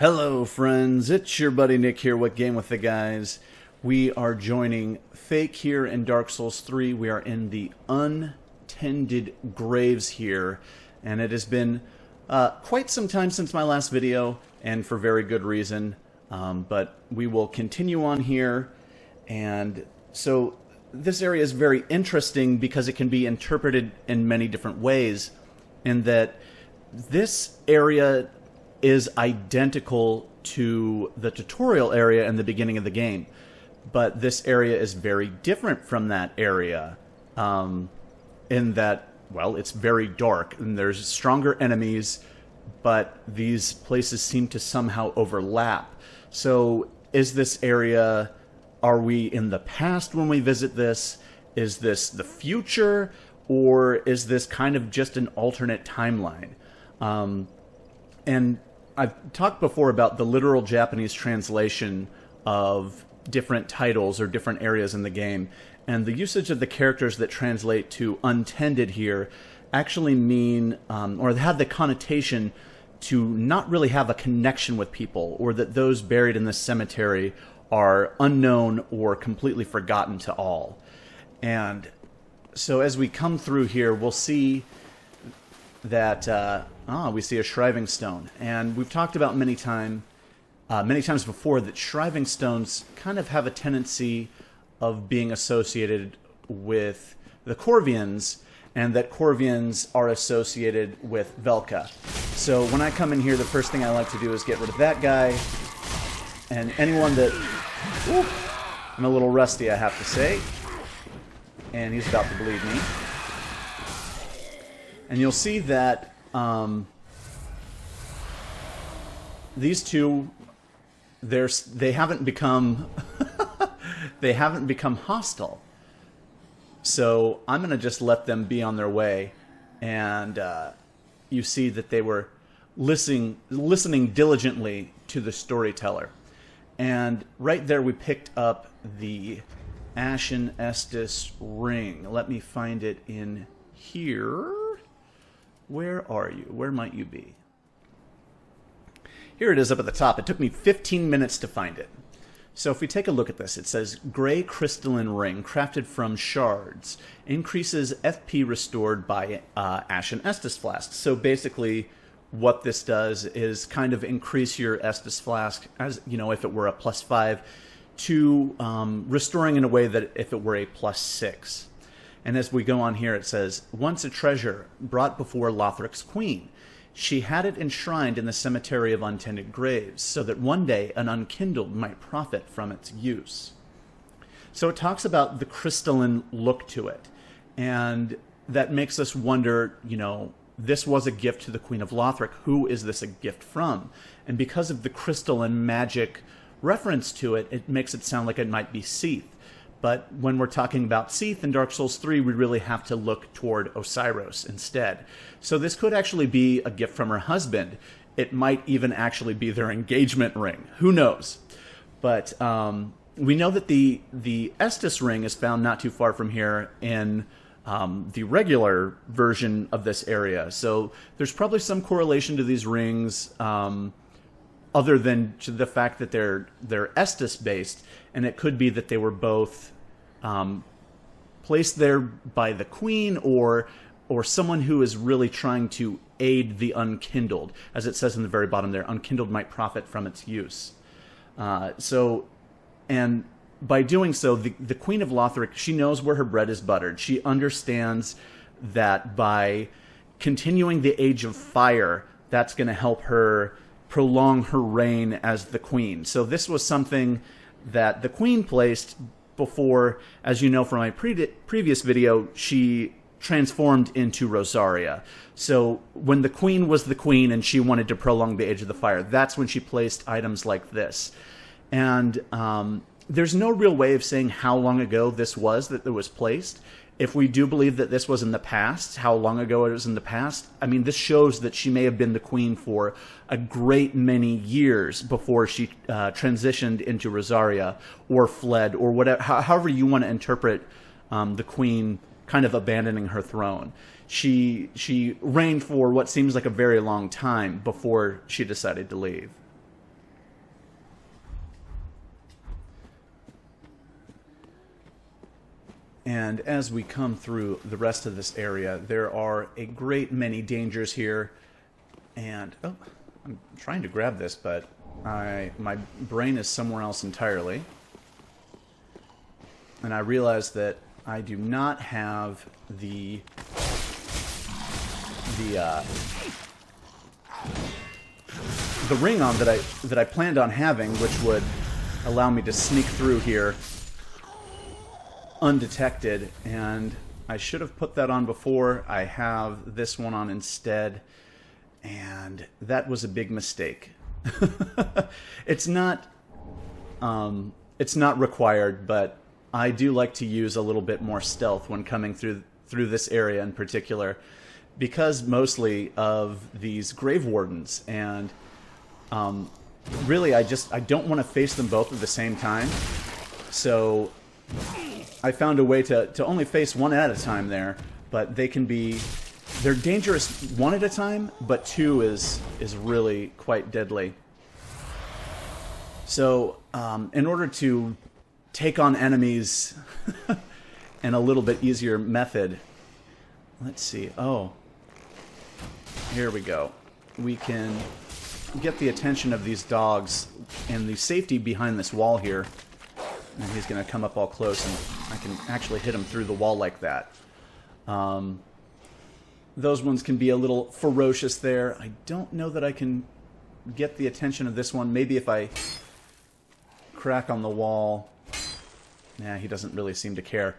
Hello friends, it's your buddy Nick here with Game with the Guys. We are joining Fake here in Dark Souls 3. We are in the Untended Graves here, and it has been quite some time since my last video, and for very good reason. But we will continue on here, and so this area is very interesting because it can be interpreted in many different ways, in that this area is identical to the tutorial area in the beginning of the game, but this area is very different from that area in that, well, it's very dark and there's stronger enemies, but these places seem to somehow overlap. So is this area, are we in the past when we visit this? Is this the future? Or is this kind of just an alternate timeline? And I've talked before about the literal Japanese translation of different titles or different areas in the game, and the usage of the characters that translate to untended here actually mean, or have the connotation to not really have a connection with people, or that those buried in this cemetery are unknown or completely forgotten to all. And so as we come through here, we'll see that we see a Riving Stone, and we've talked about many times before that Riving Stones kind of have a tendency of being associated with the Corvians, and that Corvians are associated with Velka. So when I come in here, the first thing I like to do is get rid of that guy, and anyone that... Ooh, I'm a little rusty, I have to say, and he's about to bleed me. And you'll see that these two, they haven't become they haven't become hostile. So I'm going to just let them be on their way. And you see that they were listening diligently to the storyteller. And right there we picked up the Ashen Estus Ring. Let me find it in here. Where are you? Where might you be? Here it is up at the top. It took me 15 minutes to find it. So if we take a look at this, it says Gray Crystalline Ring, crafted from shards, increases FP restored by Ashen Estus Flask. So basically what this does is kind of increase your Estus Flask, as you know, if it were a +5, to restoring in a way that if it were a +6. And as we go on here, it says, once a treasure brought before Lothric's queen. She had it enshrined in the cemetery of Untended Graves, so that one day an unkindled might profit from its use. So it talks about the crystalline look to it. And that makes us wonder, you know, this was a gift to the Queen of Lothric. Who is this a gift from? And because of the crystalline magic reference to it, it makes it sound like it might be Seath. But when we're talking about Seath in Dark Souls 3, we really have to look toward Osiris instead. So this could actually be a gift from her husband. It might even actually be their engagement ring. Who knows? But we know that the Estus Ring is found not too far from here in the regular version of this area. So there's probably some correlation to these rings, other than to the fact that they're Estus based, and it could be that they were both placed there by the queen or someone who is really trying to aid the unkindled, as it says in the very bottom there. Unkindled might profit from its use. And by doing so, the Queen of Lothric, she knows where her bread is buttered. She understands that by continuing the Age of Fire, that's going to help her prolong her reign as the queen. So this was something that the queen placed before, as you know from my previous video, she transformed into Rosaria. So when the queen was the queen and she wanted to prolong the Age of the Fire, that's when she placed items like this. And there's no real way of saying how long ago this was that it was placed. If we do believe that this was in the past, how long ago it was in the past, I mean, this shows that she may have been the queen for a great many years before she transitioned into Rosaria or fled, or whatever, however you want to interpret the queen kind of abandoning her throne. She reigned for what seems like a very long time before she decided to leave. And as we come through the rest of this area, there are a great many dangers here. And, oh, I'm trying to grab this, but my brain is somewhere else entirely. And I realize that I do not have the ring on that I planned on having, which would allow me to sneak through here undetected, and I should have put that on before. I have this one on instead, and that was a big mistake. It's not required, but I do like to use a little bit more stealth when coming through this area in particular, because mostly of these grave wardens, and really I don't want to face them both at the same time. So I found a way to only face one at a time there, but they're dangerous one at a time, but two is really quite deadly. So in order to take on enemies in a little bit easier method, let's see, oh, here we go. We can get the attention of these dogs and the safety behind this wall here. And he's going to come up all close, and I can actually hit him through the wall like that. Those ones can be a little ferocious there. I don't know that I can get the attention of this one. Maybe if I crack on the wall. Nah, he doesn't really seem to care.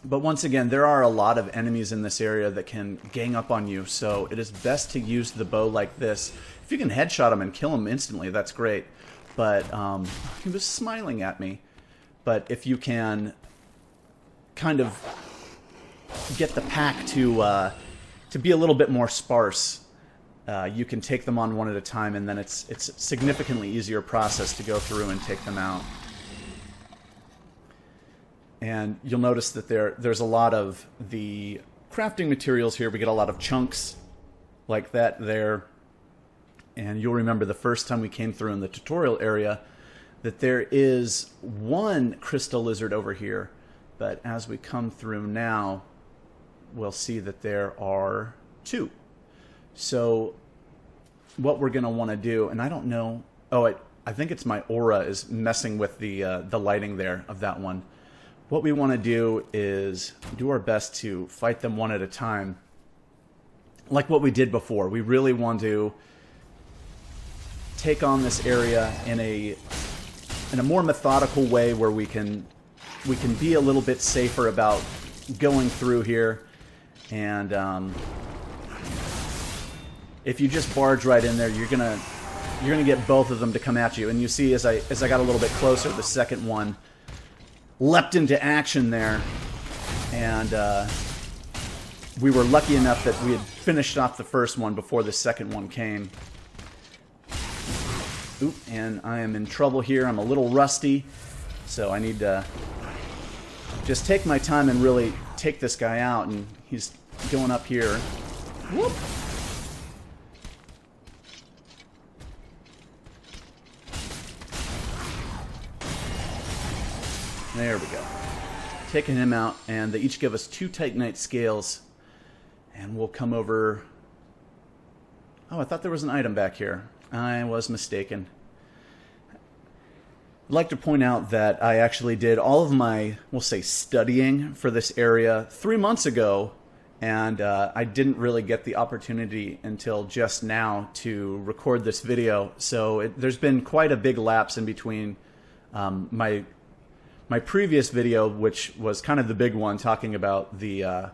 But once again, there are a lot of enemies in this area that can gang up on you, so it is best to use the bow like this. If you can headshot him and kill him instantly, that's great. But he was smiling at me. But if you can kind of get the pack to be a little bit more sparse, you can take them on one at a time, and then it's a significantly easier process to go through and take them out. And you'll notice that there's a lot of the crafting materials here. We get a lot of chunks like that there. And you'll remember the first time we came through in the tutorial area that there is one crystal lizard over here. But as we come through now, we'll see that there are two. So what we're going to want to do, and I don't know, I think it's my aura is messing with the lighting there of that one. What we want to do is do our best to fight them one at a time, like what we did before. We really want to take on this area in a more methodical way, where we can be a little bit safer about going through here. And if you just barge right in there, you're gonna get both of them to come at you. And you see, as I got a little bit closer, the second one leapt into action there, and we were lucky enough that we had finished off the first one before the second one came. Oop, and I am in trouble here. I'm a little rusty, so I need to just take my time and really take this guy out, and he's going up here. Whoop! There we go. Taking him out, and they each give us 2 Titanite scales. And we'll come over... Oh, I thought there was an item back here. I was mistaken. I'd like to point out that I actually did all of my, we'll say, studying for this area 3 months ago, and I didn't really get the opportunity until just now to record this video. So there's been quite a big lapse in between my previous video, which was kind of the big one, talking about the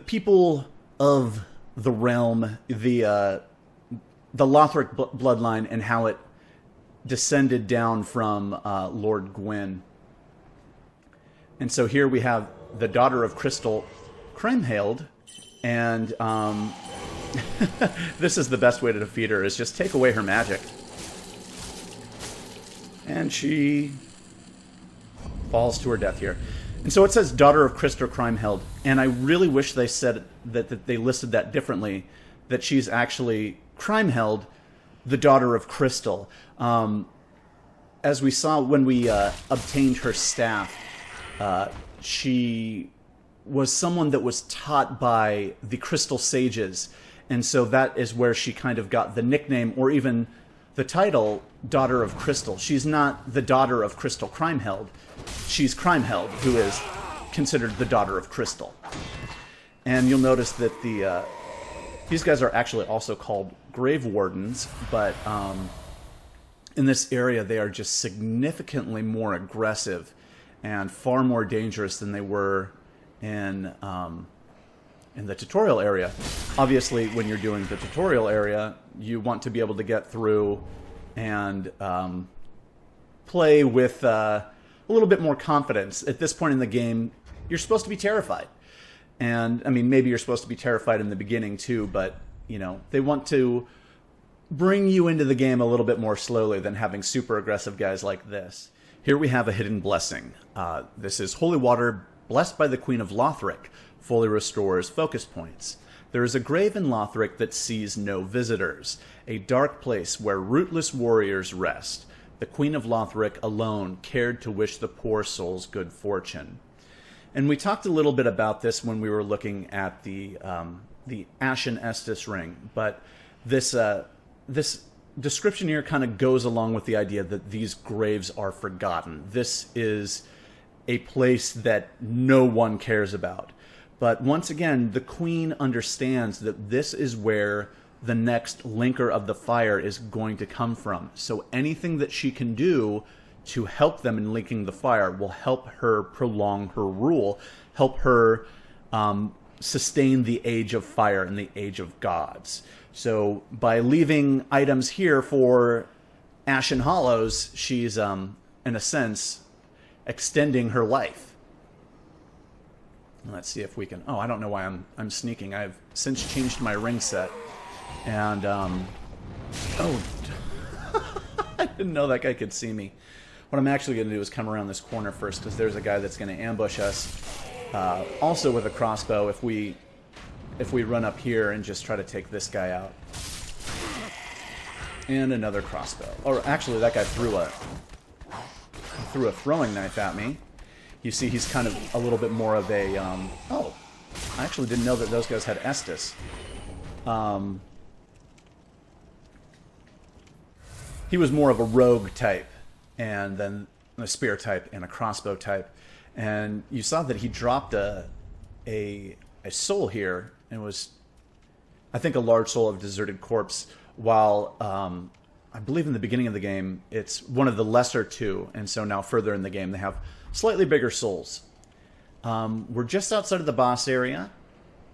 people of the realm, the Lothric bloodline, and how it descended down from Lord Gwyn. And so here we have the daughter of Crystal, Crimehailed, and this is the best way to defeat her, is just take away her magic. And she falls to her death here. And so it says daughter of Crystal Crimehailed, and I really wish they said that they listed that differently, that she's actually Crimehailed, the daughter of Crystal. as we saw when we obtained her staff, she was someone that was taught by the Crystal Sages, and so that is where she kind of got the nickname, or even the title, Daughter of Crystal. She's not the daughter of Crystal Crimeheld. She's Crimeheld, who is considered the Daughter of Crystal. And you'll notice that these guys are actually also called Grave Wardens, but in this area they are just significantly more aggressive and far more dangerous than they were in the tutorial area. Obviously, when you're doing the tutorial area, you want to be able to get through and play with a little bit more confidence. At this point in the game, you're supposed to be terrified. And, I mean, maybe you're supposed to be terrified in the beginning, too, but, you know, they want to bring you into the game a little bit more slowly than having super aggressive guys like this. Here we have a hidden blessing. This is holy water blessed by the Queen of Lothric, fully restores focus points. There is a grave in Lothric that sees no visitors, a dark place where rootless warriors rest. The Queen of Lothric alone cared to wish the poor souls good fortune. And we talked a little bit about this when we were looking at the Ashen Estus Ring, but this description here kind of goes along with the idea that these graves are forgotten. This is a place that no one cares about. But once again, the Queen understands that this is where the next linker of the fire is going to come from. So anything that she can do to help them in linking the fire will help her prolong her rule, help her sustain the age of fire and the age of gods. So by leaving items here for Ashen Hollows, she's, in a sense, extending her life. Let's see if we can... Oh, I don't know why I'm sneaking. I've since changed my ring set. And, oh, I didn't know that guy could see me. What I'm actually going to do is come around this corner first, because there's a guy that's going to ambush us, also with a crossbow, if we run up here and just try to take this guy out. And another crossbow. Or actually, that guy threw a throwing knife at me. You see, he's kind of a little bit more of a... oh, I actually didn't know that those guys had Estus. He was more of a rogue type, and then a spear type and a crossbow type. And you saw that he dropped a soul here, and was, I think, a large soul of deserted corpse, while I believe in the beginning of the game it's one of the lesser two, and so now further in the game they have slightly bigger souls. We're just outside of the boss area,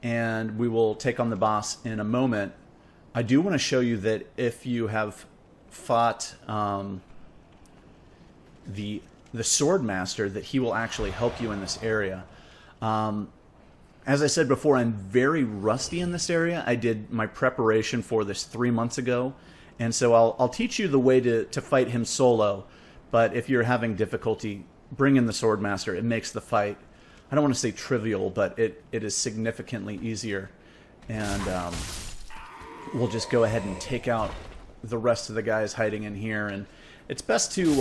and we will take on the boss in a moment. I do want to show you that if you have fought the Sword Master, that he will actually help you in this area. As I said before, I'm very rusty in this area. I did my preparation for this 3 months ago, and so I'll teach you the way to fight him solo. But if you're having difficulty, bring in the Sword Master. It makes the fight, I don't want to say trivial, but it is significantly easier. And we'll just go ahead and take out the rest of the guys hiding in here, and it's best to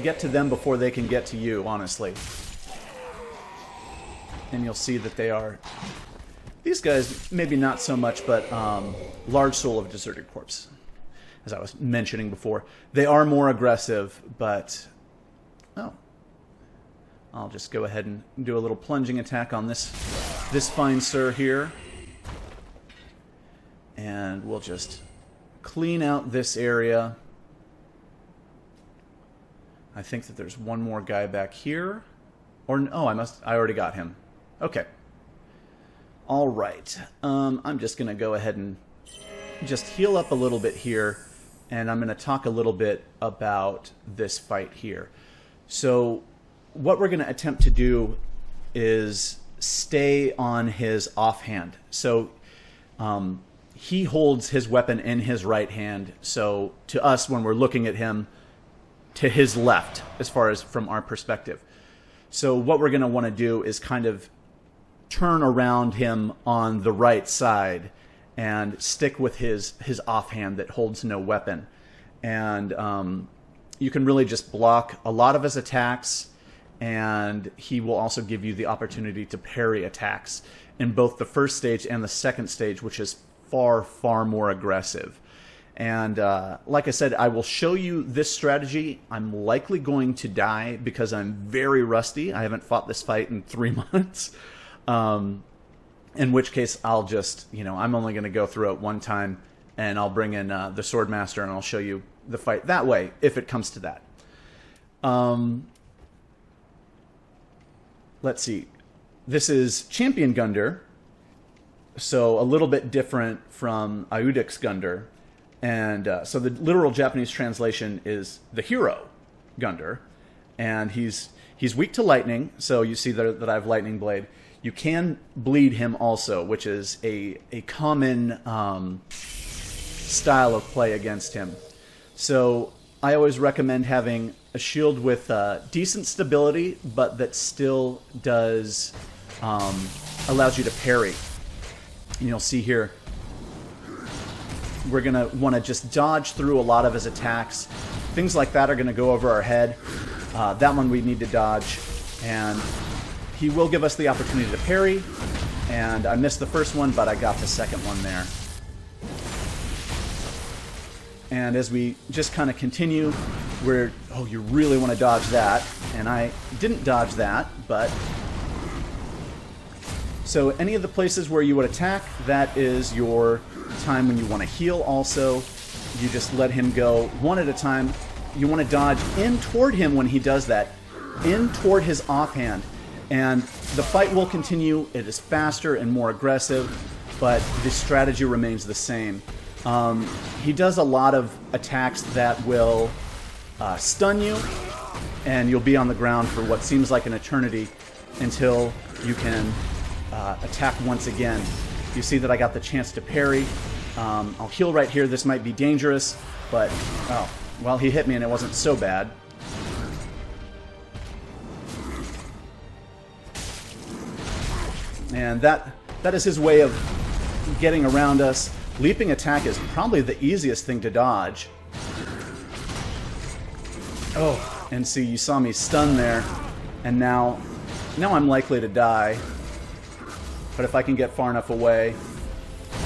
get to them before they can get to you, honestly. And you'll see that they are... These guys, maybe not so much, but large soul of deserted corpse. As I was mentioning before, they are more aggressive, but... Oh. I'll just go ahead and do a little plunging attack on this fine sir here. And we'll just clean out this area. I think that there's one more guy back here. Or, oh, I already got him. Okay. All right. I'm just going to go ahead and just heal up a little bit here, and I'm going to talk a little bit about this fight here. So what we're going to attempt to do is stay on his offhand. So he holds his weapon in his right hand. So to us, when we're looking at him, to his left, as far as from our perspective. So what we're going to want to do is kind of turn around him on the right side and stick with his offhand that holds no weapon. And you can really just block a lot of his attacks, and he will also give you the opportunity to parry attacks in both the first stage and the second stage, which is far, far more aggressive. And like I said, I will show you this strategy. I'm likely going to die because I'm very rusty. I haven't fought this fight in 3 months. In which case, I'll just, I'm only going to go through it one time, and I'll bring in the Swordmaster, and I'll show you the fight that way, if it comes to that. Let's see. This is Champion Gunder, so a little bit different from Audix Gunder. And so the literal Japanese translation is the hero Gunder, and he's weak to lightning. So you see that I have Lightning Blade. You can bleed him also, which is a common style of play against him. So I always recommend having a shield with decent stability, but that still does allows you to parry. And you'll see here, we're going to want to just dodge through a lot of his attacks. Things like that are going to go over our head. That one we need to dodge. And he will give us the opportunity to parry. And I missed the first one, but I got the second one there. And as we just kind of continue, oh, you really want to dodge that. And I didn't dodge that, but... So any of the places where you would attack, that is your time when you want to heal also. You just let him go one at a time. You want to dodge in toward him when he does that, in toward his offhand. And the fight will continue. It is faster and more aggressive, but the strategy remains the same. He does a lot of attacks that will stun you, and you'll be on the ground for what seems like an eternity until you can attack once again. You see that I got the chance to parry. I'll heal right here. This might be dangerous, but oh, well, he hit me and it wasn't so bad. And that is his way of getting around us. Leaping attack is probably the easiest thing to dodge. Oh, and see, you saw me stun there, and now I'm likely to die. But if I can get far enough away...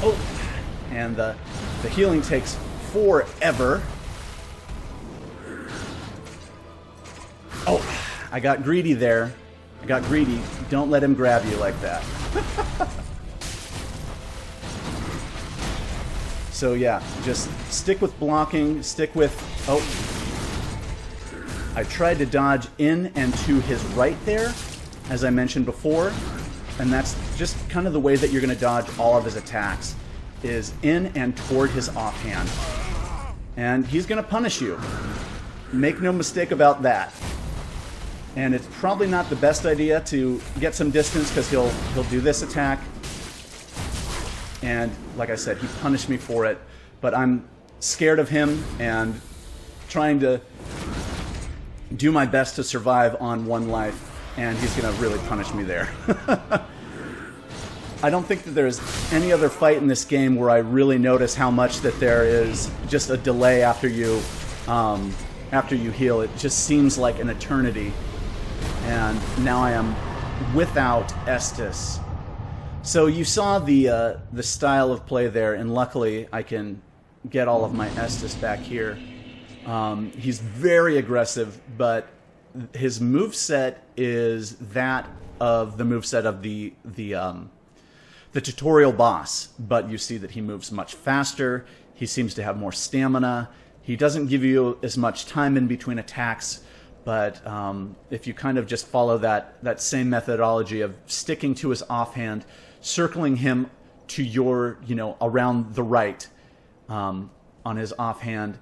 Oh! And the healing takes forever. Oh! I got greedy there. I got greedy. Don't let him grab you like that. So yeah, just stick with blocking, stick with... Oh! I tried to dodge in and to his right there, as I mentioned before. And that's just kind of the way that you're going to dodge all of his attacks, is in and toward his offhand. And he's going to punish you. Make no mistake about that. And it's probably not the best idea to get some distance, because he'll do this attack. And like I said, he punished me for it. But I'm scared of him and trying to do my best to survive on one life. And he's going to really punish me there. I don't think that there's any other fight in this game where I really notice how much that there is just a delay after you heal. It just seems like an eternity. And now I am without Estus. So you saw the style of play there, and luckily I can get all of my Estus back here. He's very aggressive, but his moveset is that of the moveset of the tutorial boss, but you see that he moves much faster. He seems to have more stamina. He doesn't give you as much time in between attacks, but if you kind of just follow that same methodology of sticking to his offhand, circling him to your, around the right on his offhand,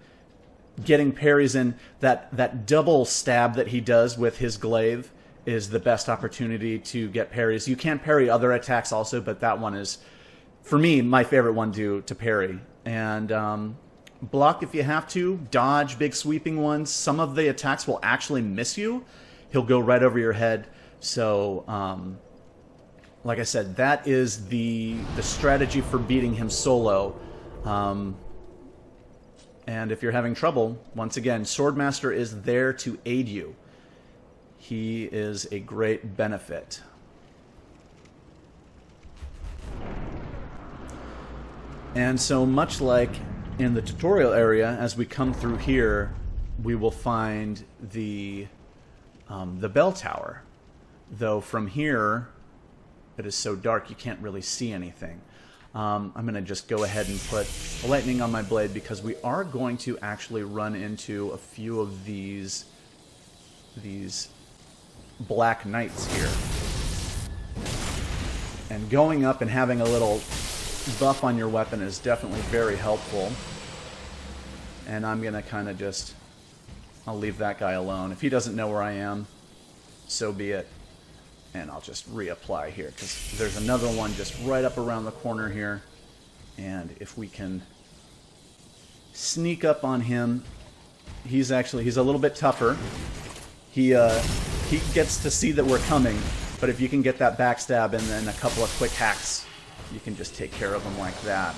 getting parries in, that double stab that he does with his glaive is the best opportunity to get parries. You can parry other attacks also, but that one is, for me, my favorite one to parry. And block if you have to, dodge big sweeping ones. Some of the attacks will actually miss you. He'll go right over your head. So, like I said, that is the strategy for beating him solo. And if you're having trouble, once again, Swordmaster is there to aid you. He is a great benefit. And so much like in the tutorial area, as we come through here, we will find the bell tower. Though from here, it is so dark you can't really see anything. I'm going to just go ahead and put lightning on my blade because we are going to actually run into a few of these black knights here. And going up and having a little buff on your weapon is definitely very helpful. And I'm going to kind of just... I'll leave that guy alone. If he doesn't know where I am, so be it. And I'll just reapply here, because there's another one just right up around the corner here. And if we can sneak up on him, he's a little bit tougher. He gets to see that we're coming, but if you can get that backstab and then a couple of quick hacks, you can just take care of him like that.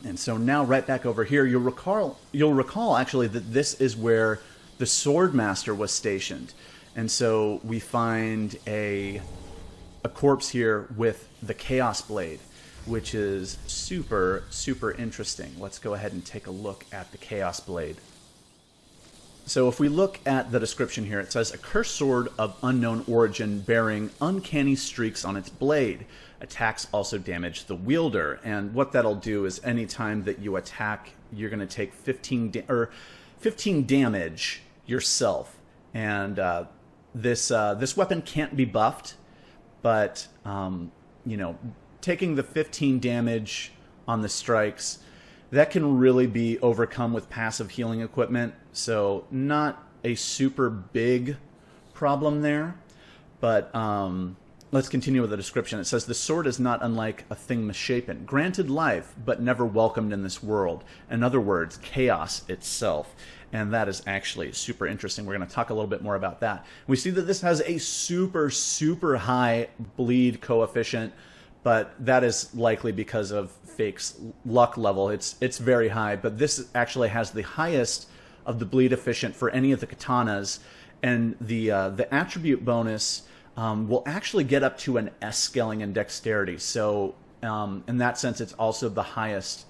And so now right back over here, you'll recall actually that this is where the Swordmaster was stationed. And so we find a corpse here with the Chaos Blade, which is super, super interesting. Let's go ahead and take a look at the Chaos Blade. So if we look at the description here, it says, a cursed sword of unknown origin bearing uncanny streaks on its blade. Attacks also damage the wielder. And what that'll do is anytime that you attack, you're going to take 15 damage yourself. And this weapon can't be buffed, but you know, taking the 15 damage on the strikes, that can really be overcome with passive healing equipment. So not a super big problem there. But let's continue with the description. It says, the sword is not unlike a thing misshapen, granted life, but never welcomed in this world. In other words, chaos itself. And that is actually super interesting. We're going to talk a little bit more about that. We see that this has a super, super high bleed coefficient, but that is likely because of Fake's luck level. It's very high, but this actually has the highest of the bleed efficient for any of the katanas, and the attribute bonus will actually get up to an S scaling in dexterity. So in that sense, it's also the highest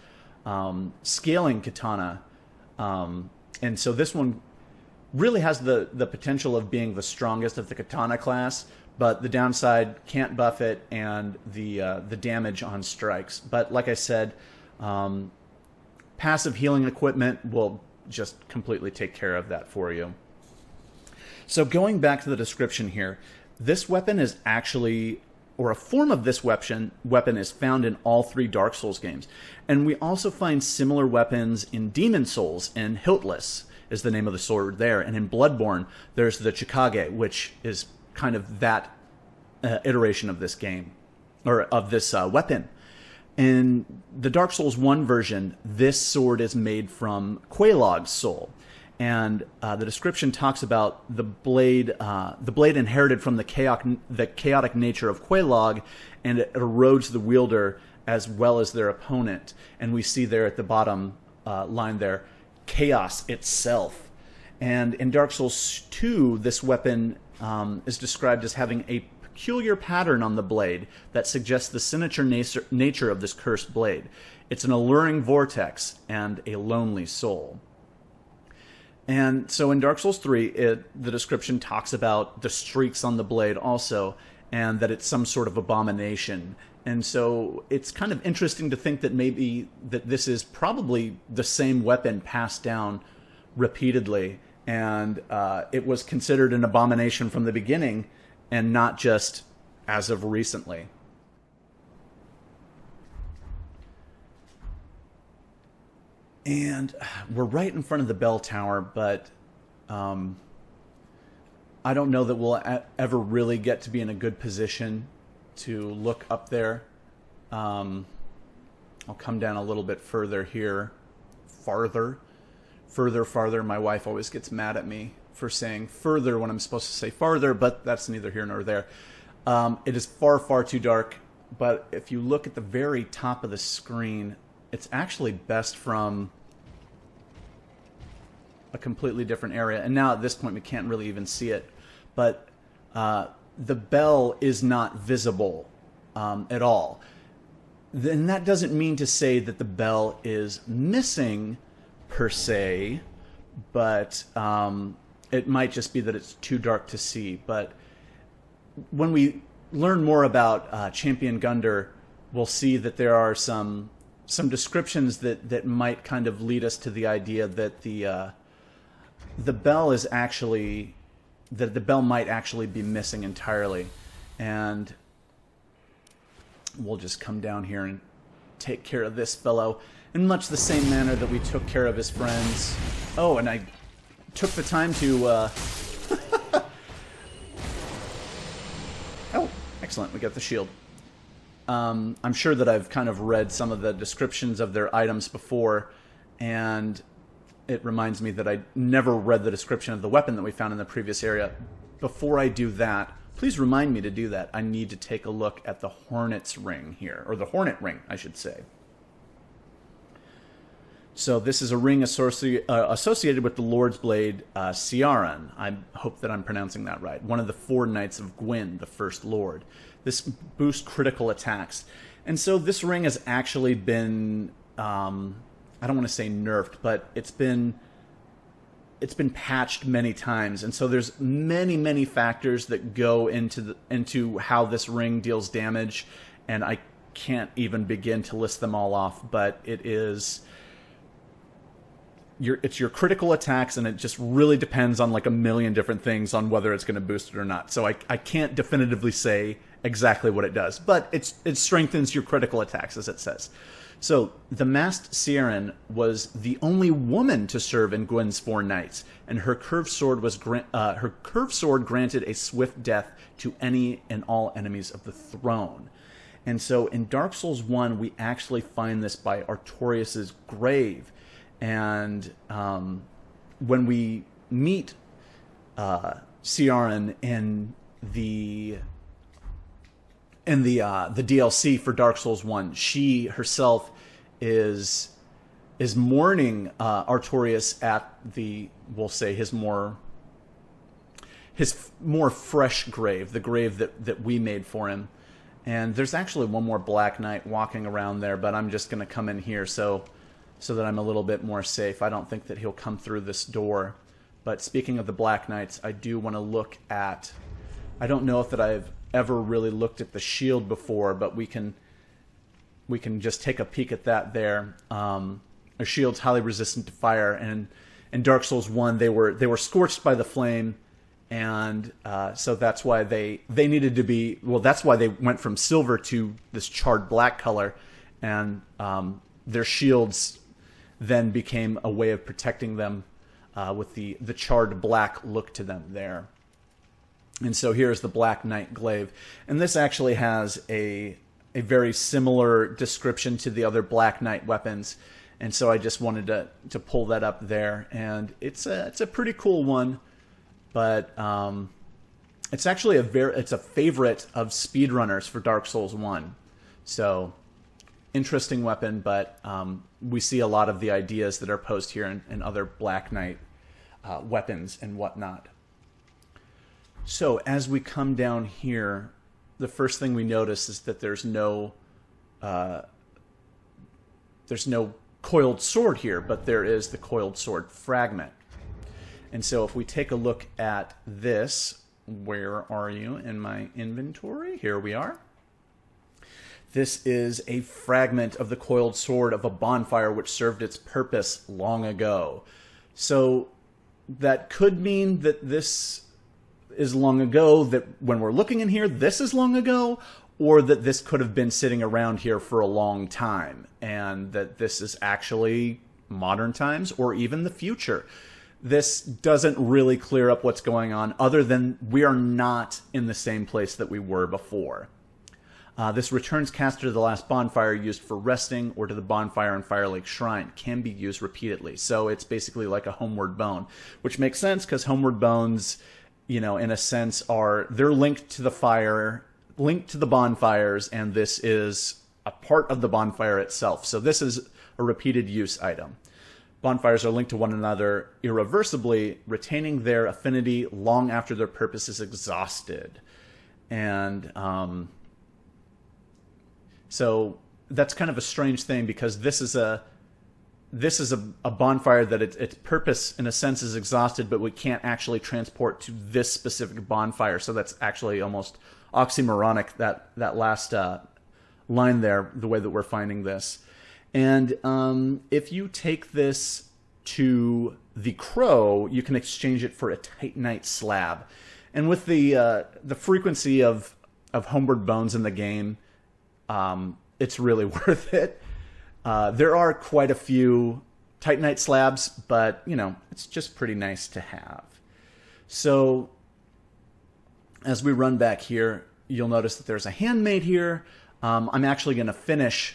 scaling katana. And so this one really has the potential of being the strongest of the katana class, but the downside, can't buff it, and the damage on strikes. But like I said, passive healing equipment will just completely take care of that for you. So going back to the description here, this weapon is actually, or a form of this weapon is found in all 3 Dark Souls games. And we also find similar weapons in Demon Souls, and Hiltless is the name of the sword there. And in Bloodborne, there's the Chikage, which is kind of that iteration of this game, or of this weapon. In the Dark Souls 1 version, this sword is made from Quelaag's soul. And the description talks about the blade inherited from the chaotic nature of Quelaag, and it erodes the wielder as well as their opponent. And we see there at the bottom line there, chaos itself. And in Dark Souls 2, this weapon is described as having a peculiar pattern on the blade that suggests the signature nature of this cursed blade. It's an alluring vortex and a lonely soul. And so in Dark Souls 3, the description talks about the streaks on the blade also, and that it's some sort of abomination. And so it's kind of interesting to think that maybe that this is probably the same weapon passed down repeatedly, and it was considered an abomination from the beginning, and not just as of recently. And we're right in front of the bell tower, but I don't know that we'll ever really get to be in a good position to look up there. I'll come down a little bit further here. Farther. My wife always gets mad at me for saying further when I'm supposed to say farther, but that's neither here nor there. It is far, far too dark, but if you look at the very top of the screen, it's actually best from a completely different area. And now at this point we can't really even see it. But the bell is not visible at all. Then that doesn't mean to say that the bell is missing per se, but it might just be that it's too dark to see. But when we learn more about Champion Gunder, we'll see that there are some descriptions that might kind of lead us to the idea that the bell is actually, that the bell might actually be missing entirely. And we'll just come down here and take care of this fellow in much the same manner that we took care of his friends. Oh, and I took the time to oh, excellent, we got the shield. I'm sure that I've kind of read some of the descriptions of their items before, and it reminds me that I never read the description of the weapon that we found in the previous area. Before I do that, please remind me to do that. I need to take a look at the Hornets Ring here, or the Hornet Ring, I should say. So this is a ring associated with the Lord's Blade, Ciaran. I hope that I'm pronouncing that right. One of the 4 Knights of Gwyn, the First Lord. This boosts critical attacks. And so this ring has actually been, I don't want to say nerfed, but it's been patched many times. And so there's many factors that go into how this ring deals damage, and I can't even begin to list them all off, but it is... it's your critical attacks, and it just really depends on like a million different things on whether it's going to boost it or not. So I can't definitively say exactly what it does, but it strengthens your critical attacks, as it says. So the masked Ciaran was the only woman to serve in Gwyn's 4 Knights, and her curved sword granted a swift death to any and all enemies of the throne. And so in Dark Souls 1, we actually find this by Artorias' grave. And when we meet Ciaran in the DLC for Dark Souls 1, she herself is mourning Artorias at the, we'll say, his more fresh grave, the grave that we made for him. And there's actually one more Black Knight walking around there, but I'm just going to come in here so that I'm a little bit more safe. I don't think that he'll come through this door. But speaking of the Black Knights, I do want to look at... I don't know if that I've ever really looked at the shield before, but we can just take a peek at that there. A shield's highly resistant to fire, and in Dark Souls 1 they were scorched by the flame, and so that's why they needed to be... Well, that's why they went from silver to this charred black color, and their shields then became a way of protecting them with the charred black look to them there. And so here's the Black Knight Glaive. And this actually has a very similar description to the other Black Knight weapons. And so I just wanted to pull that up there. And it's a pretty cool one, but it's actually it's a favorite of speedrunners for Dark Souls 1. So interesting weapon, but we see a lot of the ideas that are posed here in other Black Knight weapons and whatnot. So as we come down here, the first thing we notice is that there's no coiled sword here, but there is the coiled sword Fragment. And so if we take a look at this, where are you in my inventory? Here we are. This is a fragment of the coiled sword of a bonfire which served its purpose long ago. So that could mean that this is long ago, that when we're looking in here, this is long ago, or that this could have been sitting around here for a long time, and that this is actually modern times or even the future. This doesn't really clear up what's going on, other than we are not in the same place that we were before. This returns caster to the last bonfire used for resting, or to the bonfire in Firelink Shrine. Can be used repeatedly. So it's basically like a homeward bone, which makes sense because homeward bones, you know, in a sense, they're linked to the fire, linked to the bonfires, and this is a part of the bonfire itself. So this is a repeated use item. Bonfires are linked to one another irreversibly, retaining their affinity long after their purpose is exhausted. And so that's kind of a strange thing, because this is a bonfire that its purpose in a sense is exhausted, but we can't actually transport to this specific bonfire. So that's actually almost oxymoronic, that last line there, the way that we're finding this. And if you take this to the Crow, you can exchange it for a Titanite slab. And with the frequency of homeward bones in the game, it's really worth it. There are quite a few Titanite slabs, but, you know, it's just pretty nice to have. So as we run back here, you'll notice that there's a handmaid here. I'm actually going to finish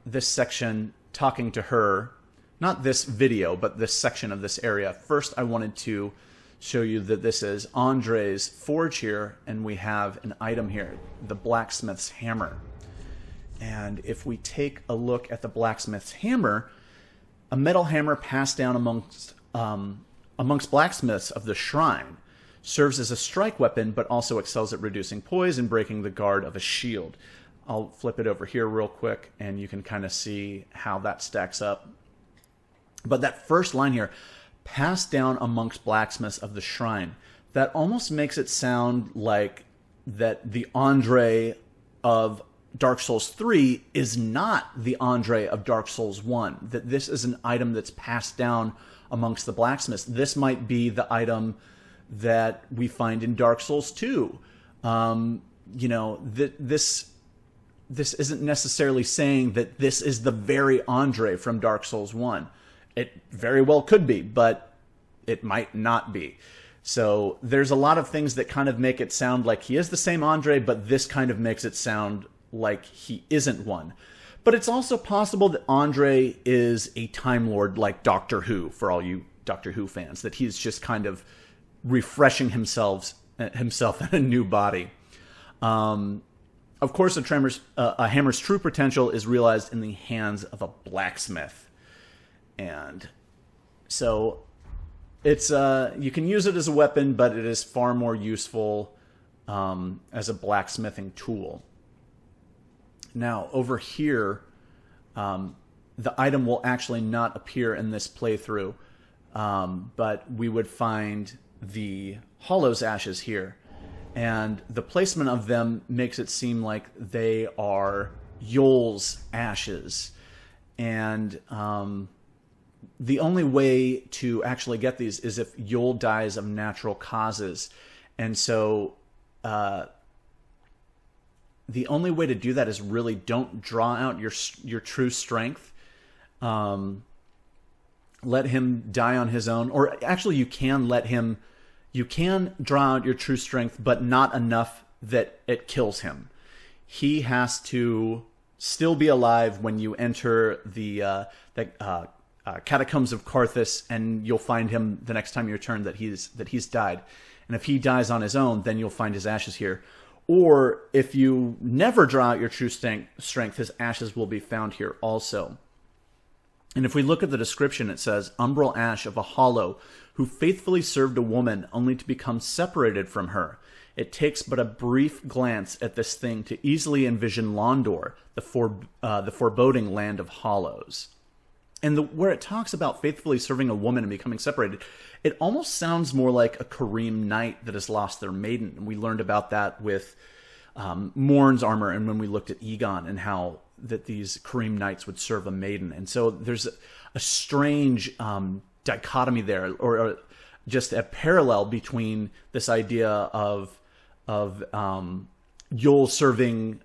this section talking to her. Not this video, but this section of this area. First, I wanted to show you that this is Andre's forge here, and we have an item here, the Blacksmith's Hammer. And if we take a look at the Blacksmith's Hammer, a metal hammer passed down amongst blacksmiths of the shrine, serves as a strike weapon, but also excels at reducing poise and breaking the guard of a shield. I'll flip it over here real quick, and you can kind of see how that stacks up. But that first line here, passed down amongst blacksmiths of the shrine, that almost makes it sound like that the Andre of Dark Souls 3 is not the Andre of Dark Souls 1, that this is an item that's passed down amongst the blacksmiths. This might be the item that we find in Dark Souls 2. You know, this isn't necessarily saying that this is the very Andre from Dark Souls 1. It very well could be, but it might not be. So there's a lot of things that kind of make it sound like he is the same Andre, but this kind of makes it sound like he isn't one. But it's also possible that Andre is a Time Lord like Doctor Who, for all you Doctor Who fans, that he's just kind of refreshing himself in a new body. Of course, a hammer's true potential is realized in the hands of a blacksmith. And so it's you can use it as a weapon, but it is far more useful as a blacksmithing tool. Now, over here, the item will actually not appear in this playthrough, but we would find the Hollow's Ashes here. And the placement of them makes it seem like they are Yol's ashes. And the only way to actually get these is if Yol dies of natural causes. And so the only way to do that is really don't draw out your true strength. Let him die on his own. Or actually, you can draw out your true strength, but not enough that it kills him. He has to still be alive when you enter the catacombs of Carthus, and you'll find him the next time you return that he's died. And if he dies on his own, then you'll find his ashes here. Or if you never draw out your true strength, his ashes will be found here also. And if we look at the description, it says, Umbral Ash of a Hollow, who faithfully served a woman only to become separated from her. It takes but a brief glance at this thing to easily envision Londor, the foreboding land of hollows. And where it talks about faithfully serving a woman and becoming separated, it almost sounds more like a Kareem knight that has lost their maiden. And we learned about that with Morn's armor, and when we looked at Egon and how that these Kareem knights would serve a maiden. And so there's a strange dichotomy there, or just a parallel between this idea of Yol serving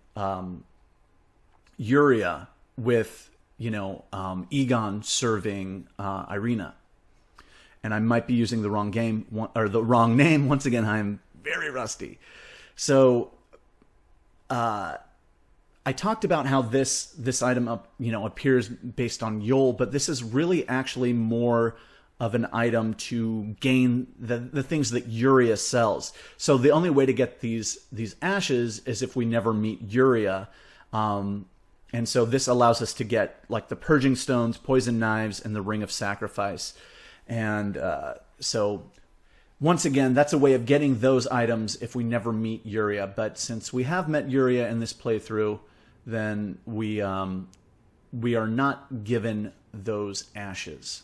Yuria with Egon serving Irina. And I might be using the wrong name once again. I'm very rusty. So I talked about how this item appears based on Yol, but this is really actually more of an item to gain the things that Yuria sells. So the only way to get these ashes is if we never meet Yuria. And so this allows us to get like the Purging Stones, Poison Knives, and the Ring of Sacrifice. And so once again, that's a way of getting those items if we never meet Yuria. But since we have met Yuria in this playthrough, then we are not given those ashes.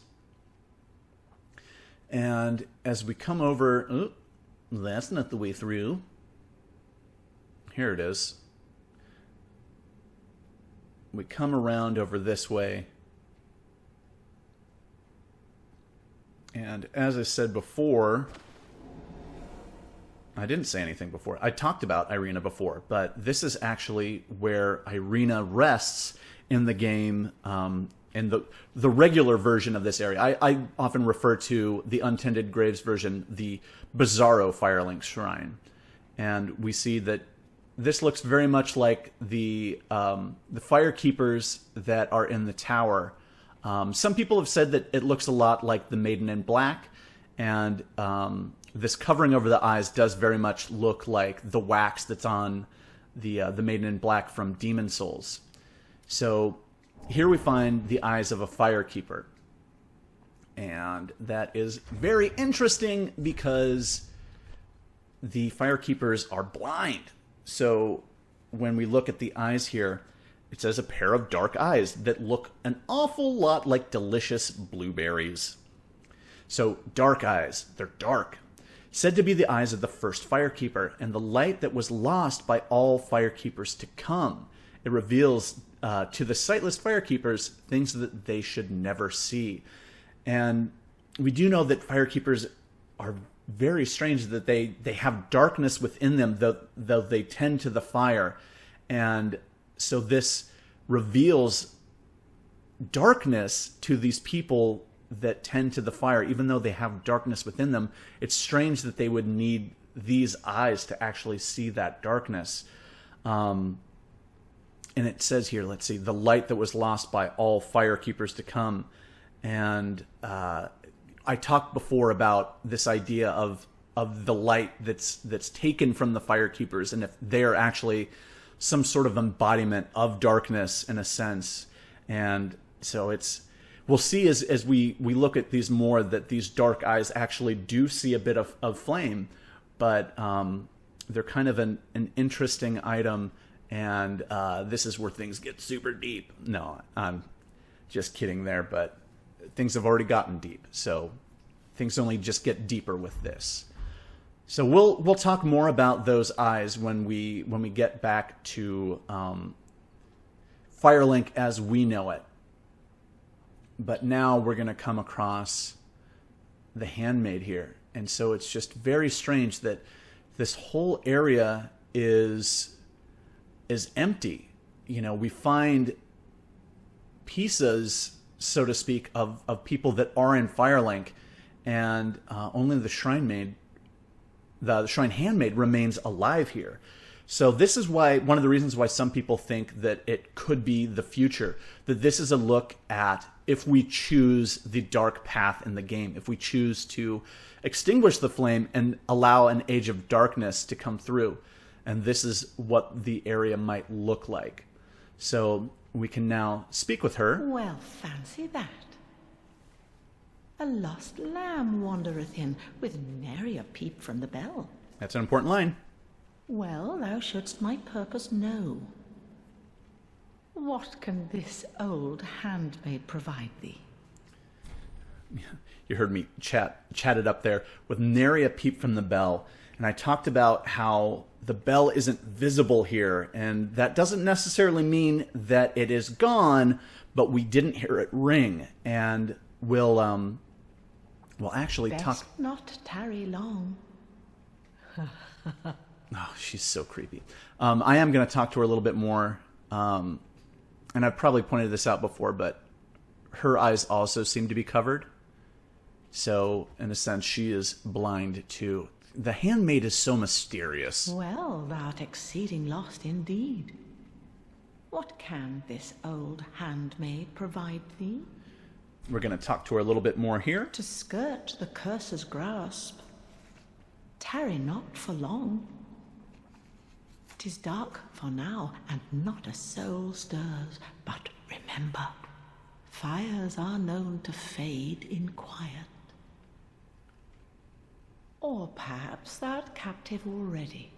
And as we come over... Oh, that's not the way through. Here it is. We come around over this way. And as I said before... I didn't say anything before. I talked about Irina before, but this is actually where Irina rests in the game, in the regular version of this area. I often refer to the Untended Graves version, the Bizarro Firelink Shrine. And we see that this looks very much like the Firekeepers that are in the tower. Some people have said that it looks a lot like the Maiden in Black, and this covering over the eyes does very much look like the wax that's on the Maiden in Black from Demon Souls. So here we find the eyes of a Firekeeper. And that is very interesting because the Firekeepers are blind. So when we look at the eyes here, it says a pair of dark eyes that look an awful lot like delicious blueberries. So dark eyes, they're dark. Said to be the eyes of the first Firekeeper, and the light that was lost by all Firekeepers to come. It reveals to the sightless Firekeepers things that they should never see. And we do know that Firekeepers are very strange, that they have darkness within them, though they tend to the fire. And so this reveals darkness to these people that tend to the fire, even though they have darkness within them. It's strange that they would need these eyes to actually see that darkness. And it says here, let's see, the light that was lost by all Firekeepers to come. And I talked before about this idea of the light that's taken from the Firekeepers, and if they're actually some sort of embodiment of darkness in a sense. And so we'll see as we look at these more that these dark eyes actually do see a bit of flame, but they're kind of an interesting item, and this is where things get super deep. No, I'm just kidding there, but things have already gotten deep, so things only just get deeper with this. So we'll talk more about those eyes when we get back to Firelink as we know it. But now we're going to come across the Handmaid here. And so it's just very strange that this whole area is empty. You know, we find pieces, so to speak, of people that are in Firelink, and only the Shrine Handmaid remains alive here. So this is why, one of the reasons why some people think that it could be the future, that this is a look at if we choose the dark path in the game, if we choose to extinguish the flame and allow an age of darkness to come through. And this is what the area might look like. So we can now speak with her. Well, fancy that. A lost lamb wandereth in, with nary a peep from the bell. That's an important line. Well, thou shouldst my purpose know. What can this old handmaid provide thee? You heard me chatted up there with nary a peep from the bell. And I talked about how the bell isn't visible here. And that doesn't necessarily mean that it is gone, but we didn't hear it ring. And we'll actually Best talk... not tarry long. Oh, she's so creepy. I am going to talk to her a little bit more. And I've probably pointed this out before, but her eyes also seem to be covered. So, in a sense, she is blind too. The Handmaid is so mysterious. Well, thou'rt exceeding lost indeed. What can this old handmaid provide thee? We're going to talk to her a little bit more here. To skirt the curse's grasp. Tarry not for long. It is dark for now, and not a soul stirs. But remember, fires are known to fade in quiet. Or perhaps thou'rt captive already,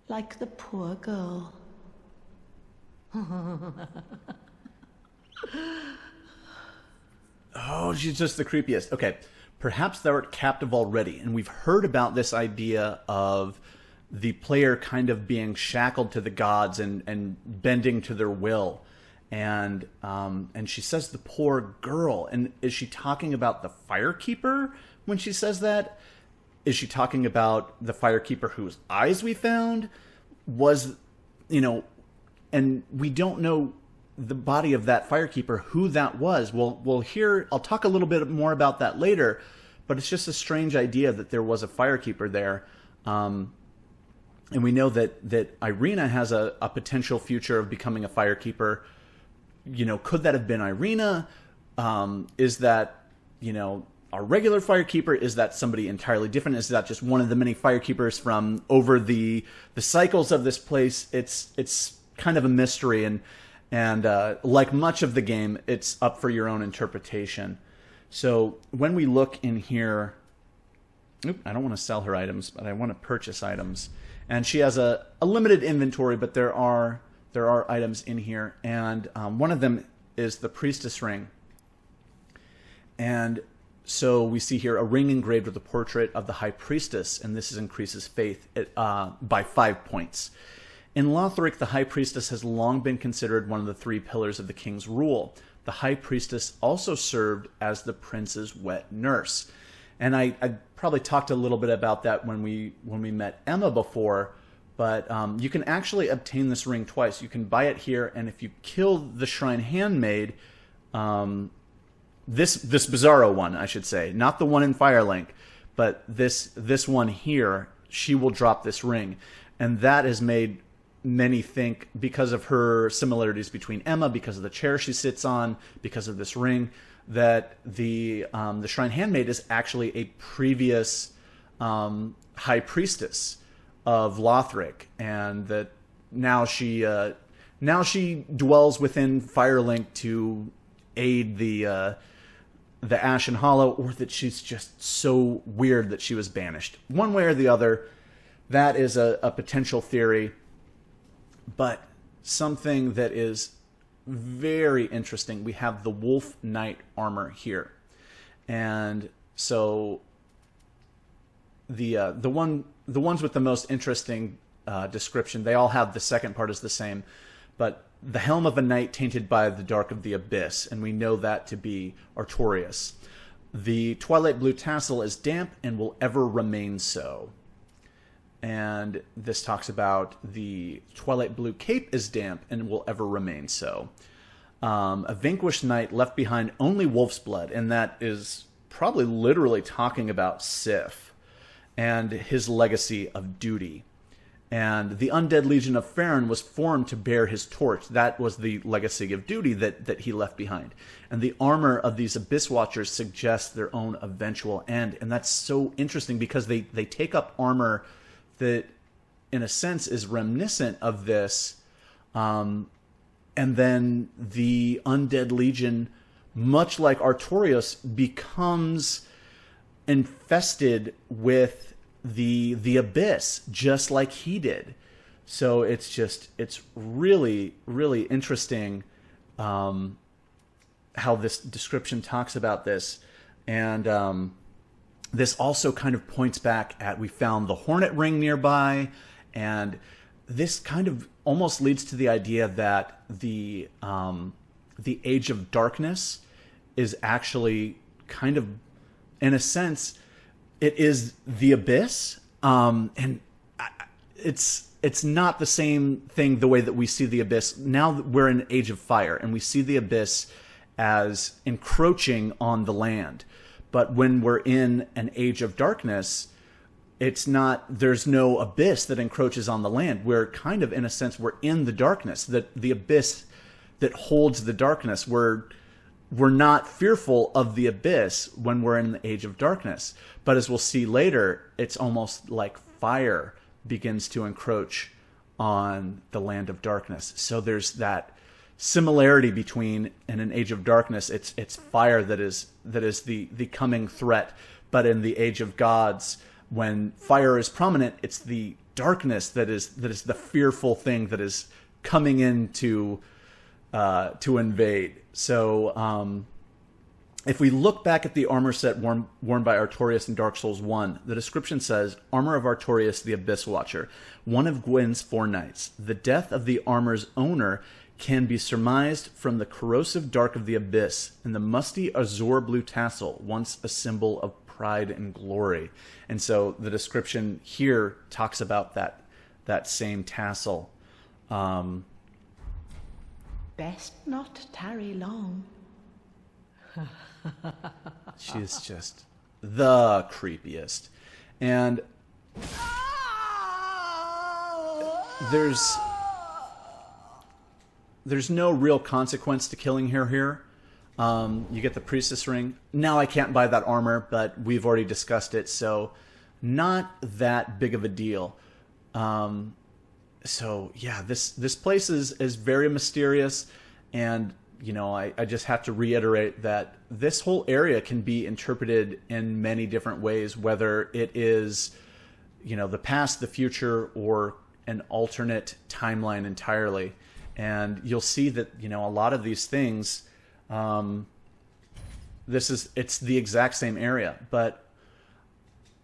like the poor girl. Oh, she's just the creepiest. Okay, perhaps thou art captive already, and we've heard about this idea of the player kind of being shackled to the gods and bending to their will. And she says the poor girl. And is she talking about the Firekeeper when she says that? Is she talking about the Firekeeper whose eyes we found? Was, and we don't know the body of that Firekeeper, who that was. We'll hear, I'll talk a little bit more about that later, but it's just a strange idea that there was a Firekeeper there. And we know that Irina has a potential future of becoming a Firekeeper. Could that have been Irina? Is that, our regular Firekeeper? Is that somebody entirely different? Is that just one of the many Firekeepers from over the cycles of this place? It's kind of a mystery, and like much of the game, it's up for your own interpretation. So when we look in here, I don't want to sell her items, but I want to purchase items. And she has a limited inventory, but there are items in here, and one of them is the Priestess Ring. And so we see here a ring engraved with a portrait of the High Priestess, and this increases faith by 5 points. In Lothric, the High Priestess has long been considered one of the 3 pillars of the king's rule. The High Priestess also served as the prince's wet nurse. And I probably talked a little bit about that when we met Emma before, but you can actually obtain this ring twice. You can buy it here, and if you kill the Shrine Handmaid, this Bizarro one, I should say, not the one in Firelink, but this one here, she will drop this ring. And that has made many think, because of her similarities between Emma, because of the chair she sits on, because of this ring, that the Shrine Handmaid is actually a previous High Priestess of Lothric, and that now she dwells within Firelink to aid the Ashen Hollow, or that she's just so weird that she was banished. One way or the other, that is a potential theory, but something that is very interesting. We have the Wolf Knight armor here, and so the ones with the most interesting description, they all have the second part is the same, but the helm of a knight tainted by the dark of the abyss, and we know that to be Artorias. The twilight blue tassel is damp and will ever remain so. And this talks about the twilight blue cape is damp and will ever remain so. A vanquished knight left behind only wolf's blood, and that is probably literally talking about Sif and his legacy of duty. And the undead legion of Farron was formed to bear his torch. That was the legacy of duty that he left behind. And the armor of these Abyss Watchers suggests their own eventual end. And that's so interesting because they take up armor that, in a sense, is reminiscent of this. And then the undead legion, much like Artorias, becomes infested with the abyss, just like he did. So it's really, really interesting how this description talks about this. And this also kind of points back at, we found the Hornet Ring nearby, and this kind of almost leads to the idea that the Age of Darkness is actually kind of, in a sense, it is the abyss, and it's not the same thing the way that we see the abyss. Now that we're in Age of Fire, and we see the abyss as encroaching on the land. But when we're in an Age of Darkness, it's not, there's no abyss that encroaches on the land. We're kind of, in a sense, we're in the darkness, that the abyss that holds the darkness. We're not fearful of the abyss when we're in the Age of Darkness. But as we'll see later, it's almost like fire begins to encroach on the Land of Darkness. So there's that similarity between, in an Age of Darkness, it's fire that is the coming threat, but in the Age of Gods, when fire is prominent, it's the darkness that is the fearful thing that is coming in to invade. So if we look back at the armor set worn by Artorias in Dark Souls 1, the description says, Armor of Artorias the Abyss Watcher, one of Gwyn's 4 knights. The death of the armor's owner can be surmised from the corrosive dark of the abyss and the musty azure blue tassel, once a symbol of pride and glory. And so the description here talks about that same tassel. Best not tarry long. She is just the creepiest. And there's no real consequence to killing her here. You get the Priestess Ring. Now I can't buy that armor, but we've already discussed it, so not that big of a deal. So yeah, this place is very mysterious, and I just have to reiterate that this whole area can be interpreted in many different ways, whether it is the past, the future, or an alternate timeline entirely. And you'll see that a lot of these things, it's the exact same area, but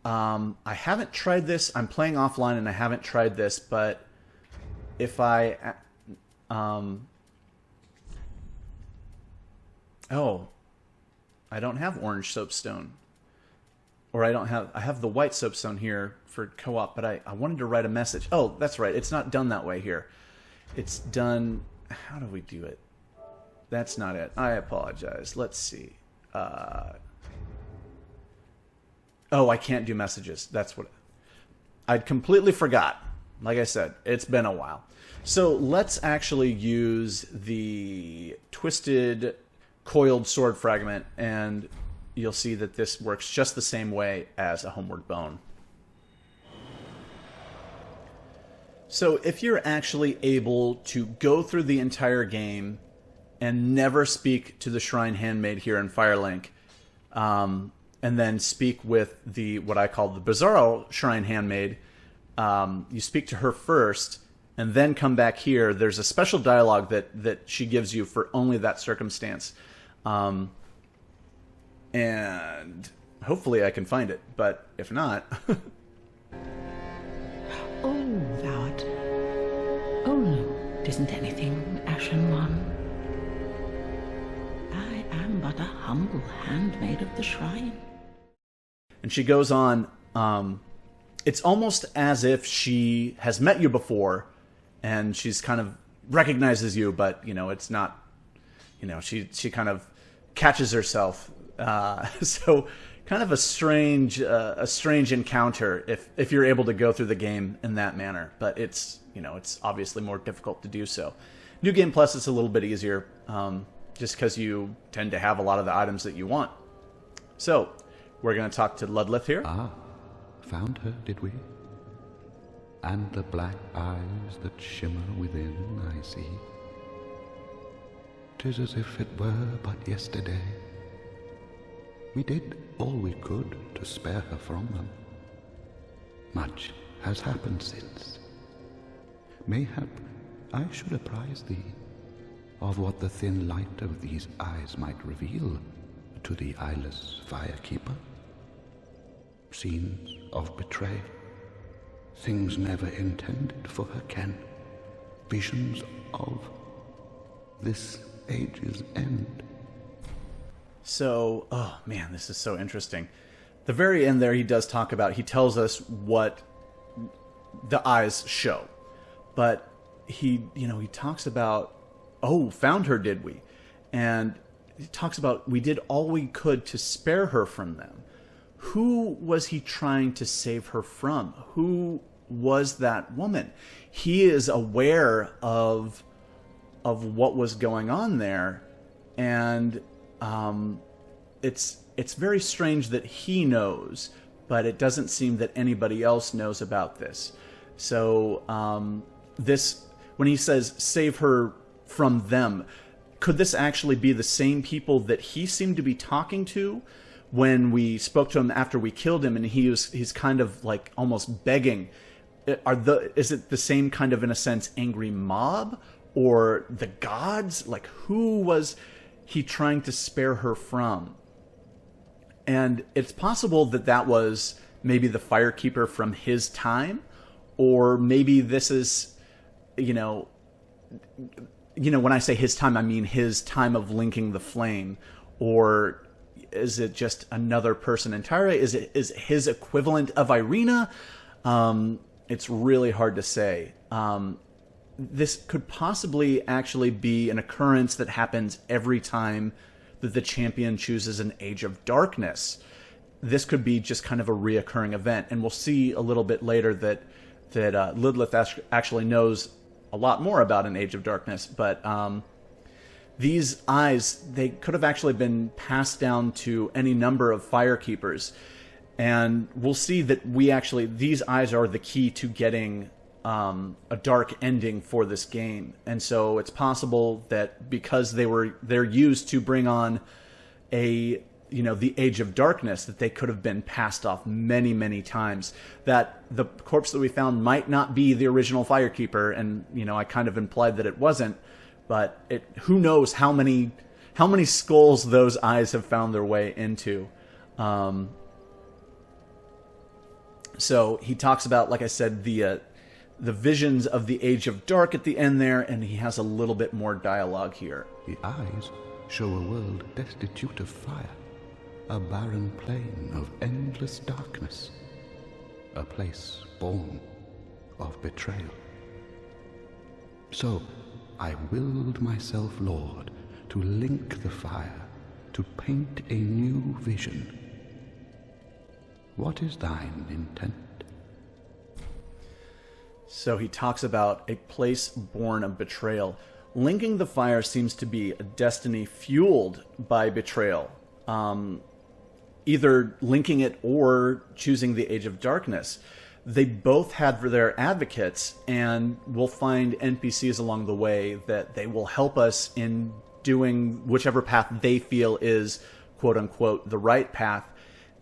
I haven't tried this. I'm playing offline and I haven't tried this, but if I I don't have orange soapstone, or I have the white soapstone here for co-op, but I wanted to write a message. Oh, that's right, it's not done that way here. It's done... How do we do it? That's not it. I apologize. Let's see. Oh, I can't do messages. That's what... I'd completely forgot. Like I said, it's been a while. So let's actually use the Twisted Coiled Sword Fragment, and you'll see that this works just the same way as a Homeward Bone. So if you're actually able to go through the entire game and never speak to the Shrine Handmaid here in Firelink, and then speak with what I call the Bizarro Shrine Handmaid, you speak to her first and then come back here. There's a special dialogue that she gives you for only that circumstance. And hopefully I can find it, but if not... Oh, thou'rt... Oh, no, 'tisn't anything, Ashen One. I am but a humble handmaid of the shrine. And she goes on, it's almost as if she has met you before, and she's kind of recognizes you, but, it's not, she kind of catches herself. So... kind of a strange encounter if you're able to go through the game in that manner, but it's obviously more difficult to do so. New Game Plus, it's a little bit easier, just because you tend to have a lot of the items that you want. So we're going to talk to Ludleth here. Ah, found her, did we? And the black eyes that shimmer within, I see. 'Tis as if it were but yesterday. We did all we could to spare her from them. Much has happened since. Mayhap I should apprise thee of what the thin light of these eyes might reveal to the eyeless firekeeper. Scenes of betrayal, things never intended for her ken, visions of this age's end. So, oh man, this is so interesting. The very end there, he tells us what the eyes show. But he talks about, oh, found her, did we? And he talks about, we did all we could to spare her from them. Who was he trying to save her from? Who was that woman? He is aware of what was going on there, and it's very strange that he knows, but it doesn't seem that anybody else knows about this. So this, when he says save her from them, could this actually be the same people that he seemed to be talking to when we spoke to him after we killed him, and he's kind of like almost begging? Is it the same kind of, in a sense, angry mob, or the gods? Like, who was he trying to spare her from? And it's possible that that was maybe the Firekeeper from his time, or maybe this is, when I say his time, I mean his time of linking the flame, or is it just another person entirely? Is his equivalent of Irina? It's really hard to say. This could possibly actually be an occurrence that happens every time that the champion chooses an Age of Darkness. This could be just kind of a reoccurring event, and we'll see a little bit later that Lilith actually knows a lot more about an Age of Darkness, but these eyes, they could have actually been passed down to any number of Firekeepers, and we'll see that these eyes are the key to getting a dark ending for this game. And so it's possible that because they're used to bring on the Age of Darkness, that they could have been passed off many, many times. That the corpse that we found might not be the original Firekeeper, and I kind of implied that it wasn't, but who knows how many skulls those eyes have found their way into. So he talks about, like I said, the visions of the Age of Dark at the end there, and he has a little bit more dialogue here. The eyes show a world destitute of fire, a barren plain of endless darkness, a place born of betrayal. So I willed myself, Lord, to link the fire, to paint a new vision. What is thine intent? So he talks about a place born of betrayal. Linking the fire seems to be a destiny fueled by betrayal. Either linking it or choosing the Age of Darkness. They both had their advocates, and we'll find NPCs along the way that they will help us in doing whichever path they feel is, quote-unquote, the right path.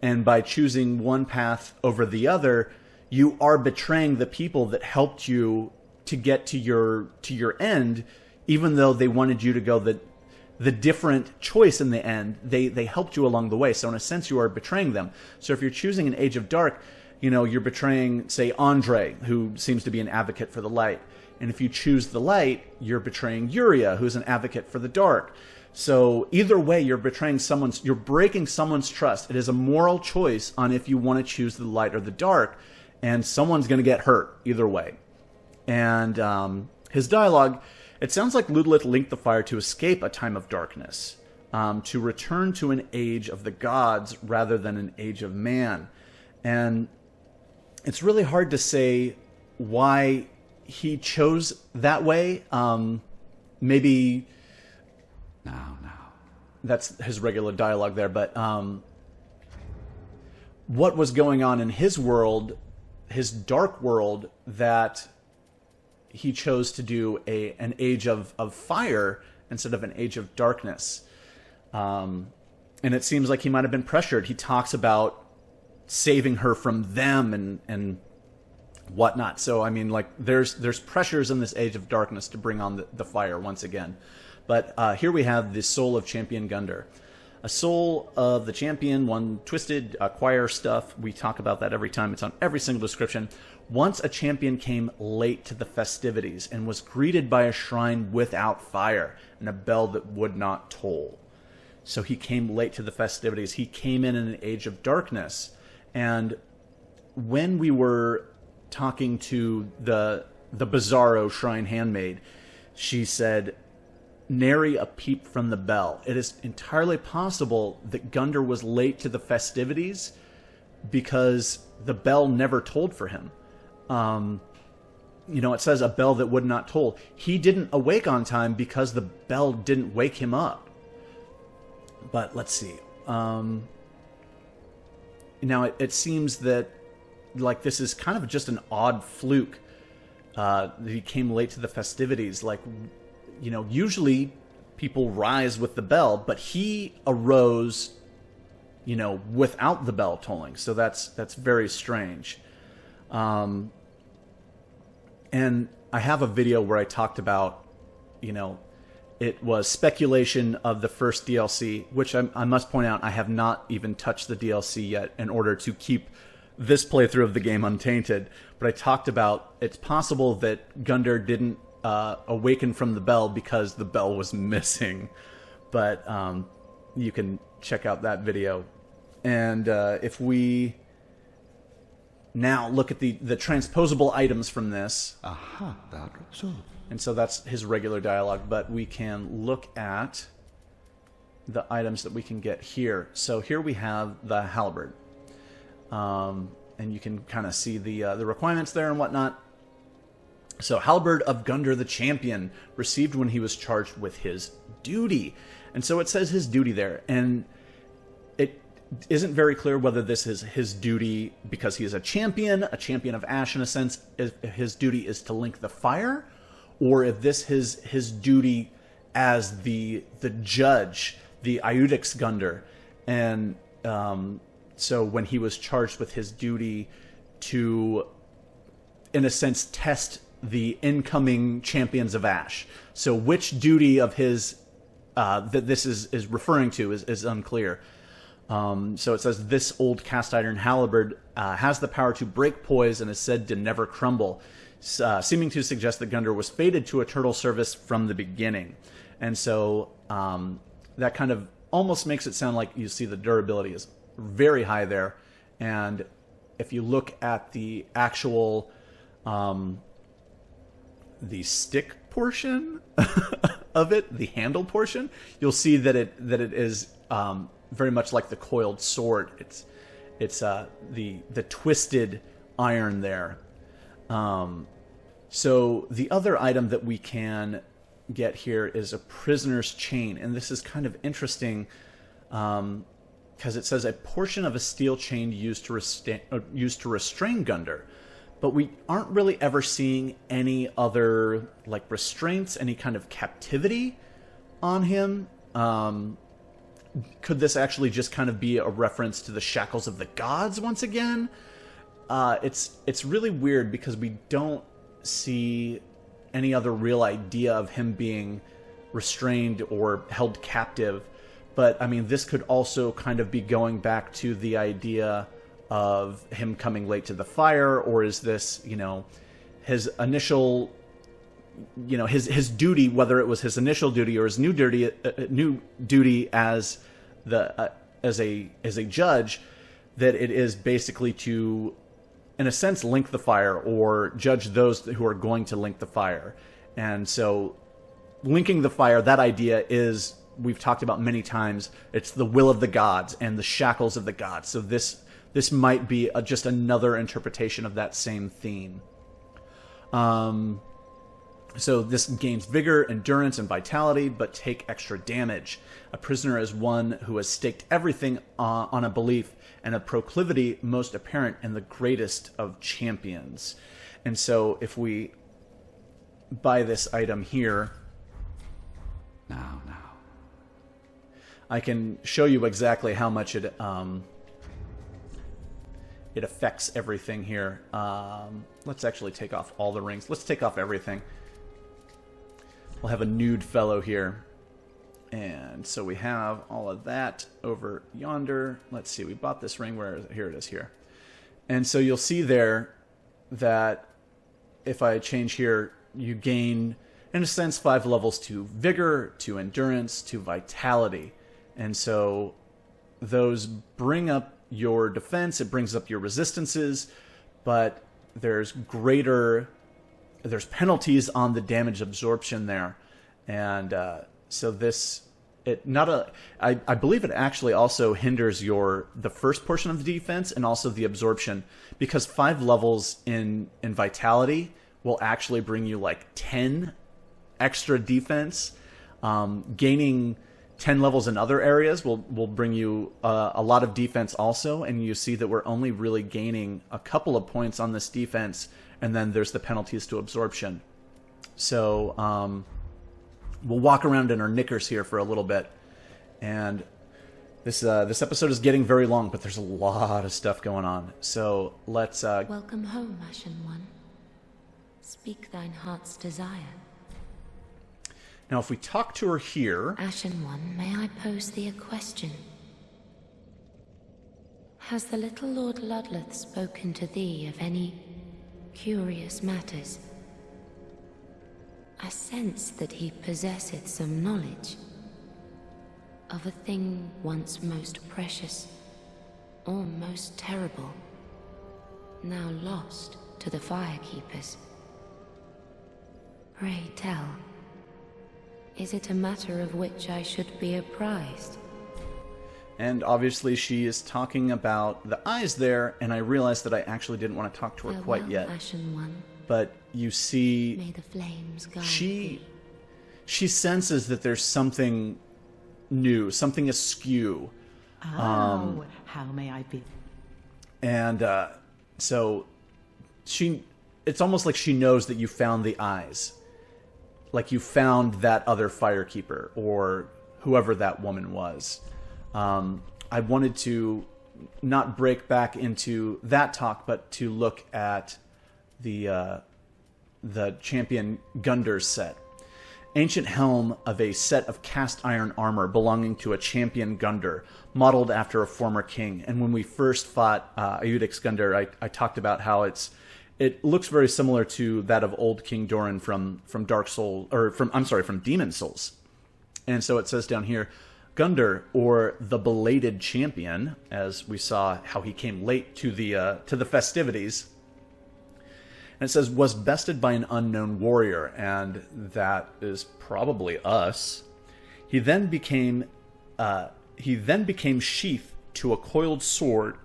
And by choosing one path over the other, you are betraying the people that helped you to get to your end, even though they wanted you to go the different choice in the end. They helped you along the way. So in a sense, you are betraying them. So if you're choosing an Age of Dark, you're betraying, say, Andre, who seems to be an advocate for the light. And if you choose the light, you're betraying Yuria, who's an advocate for the dark. So either way, you're breaking someone's trust. It is a moral choice on if you want to choose the light or the dark, and someone's going to get hurt either way. And his dialogue, it sounds like Ludlith linked the fire to escape a time of darkness, to return to an age of the gods rather than an age of man. And it's really hard to say why he chose that way. Maybe... Now. That's his regular dialogue there, but what was going on in his world, his dark world, that he chose to do an age of fire instead of an age of darkness. And it seems like he might have been pressured. He talks about saving her from them and whatnot. So, I mean, like, there's pressures in this age of darkness to bring on the fire once again. But here we have the soul of Champion Gunder. A soul of the champion, one twisted, acquire stuff. We talk about that every time. It's on every single description. Once a champion came late to the festivities and was greeted by a shrine without fire and a bell that would not toll. So he came late to the festivities. He came in an age of darkness. And when we were talking to the Bizarro shrine handmaid, she said, "Nary a peep from the bell." It is entirely possible that Gunder was late to the festivities because the bell never tolled for him. It says a bell that would not toll. He didn't awake on time because the bell didn't wake him up. But let's see. Now, it seems that, like, this is kind of just an odd fluke. he came late to the festivities. Like, you know, usually people rise with the bell, but he arose, you know, without the bell tolling. So that's very strange. And I have a video where I talked about, you know, it was speculation of the first DLC, which I must point out, I have not even touched the DLC yet in order to keep this playthrough of the game untainted. But I talked about it's possible that Gunder didn't awaken from the bell because the bell was missing. But you can check out that video. And if we now look at the transposable items from this. Aha, that so. And so that's his regular dialogue, but we can look at the items that we can get here. So here we have the Halberd. And you can kind of see the requirements there and whatnot. So Halberd of Gunder the Champion, received when he was charged with his duty. And so it says his duty there. And it isn't very clear whether this is his duty because he is a champion of Ash in a sense. If his duty is to link the fire, or if this is his duty as the judge, the Iudix Gunder. And so when he was charged with his duty to, in a sense, test the incoming champions of Ash. So which duty of his that this is referring to is unclear. So it says, this old cast iron halberd has the power to break poise and is said to never crumble, seeming to suggest that Gunder was fated to eternal service from the beginning. And so that kind of almost makes it sound like you see the durability is very high there. And if you look at the actual the stick portion of it, the handle portion, you'll see that it is very much like the coiled sword. It's the twisted iron there. So the other item that we can get here is a prisoner's chain, and this is kind of interesting because it says a portion of a steel chain used to restrain Gunder, but we aren't really ever seeing any other like restraints, any kind of captivity on him. Could this actually just kind of be a reference to the shackles of the gods once again? It's really weird because we don't see any other real idea of him being restrained or held captive. But I mean, this could also kind of be going back to the idea of him coming late to the fire, or is this, you know, his initial, you know, his duty, whether it was his initial duty or his new duty as a judge, that it is basically to, in a sense, link the fire or judge those who are going to link the fire. And so linking the fire, that idea is, we've talked about many times, it's the will of the gods and the shackles of the gods. So this might be just another interpretation of that same theme. So this gains vigor, endurance, and vitality, but take extra damage. A prisoner is one who has staked everything on a belief and a proclivity most apparent in the greatest of champions. And so if we buy this item here, Now. I can show you exactly how much it affects everything here. Let's actually take off all the rings. Let's take off everything. We'll have a nude fellow here. And so we have all of that over yonder. Let's see, we bought this ring. Where is it? Here it is here. And so you'll see there that if I change here, you gain, in a sense, 5 levels to vigor, to endurance, to vitality. And so those bring up your defense, it brings up your resistances, but there's penalties on the damage absorption there. And so this, I believe it actually also hinders the first portion of the defense and also the absorption, because 5 levels in vitality will actually bring you like 10 extra defense. Gaining 10 levels in other areas will bring you a lot of defense also, and you see that we're only really gaining a couple of points on this defense, and then there's the penalties to absorption. So we'll walk around in our knickers here for a little bit, and this episode is getting very long, but there's a lot of stuff going on. So let's... Welcome home, Ashen One. Speak thine heart's desire. Now, if we talk to her here... Ashen One, may I pose thee a question? Has the little Lord Ludleth spoken to thee of any curious matters? I sense that he possesseth some knowledge of a thing once most precious, or most terrible, now lost to the Firekeepers. Pray tell, is it a matter of which I should be apprised? And obviously she is talking about the eyes there, and I realized that I actually didn't want to talk to her quite yet. Ashen One. But you see... May the flames guide thee. She senses that there's something new, something askew. Oh, how may I be? And so it's almost like she knows that you found the eyes. Like you found that other Firekeeper, or whoever that woman was. I wanted to not break back into that talk, but to look at the Champion Gunder set. Ancient helm of a set of cast iron armor belonging to a Champion Gunder, modeled after a former king. And when we first fought Iudex Gunder, I talked about how it looks very similar to that of old King Doran from Dark Souls, or from Demon Souls. And so it says down here, Gunder, or the belated champion, as we saw how he came late to the festivities. And it says, was bested by an unknown warrior, and that is probably us. He then became sheathed to a coiled sword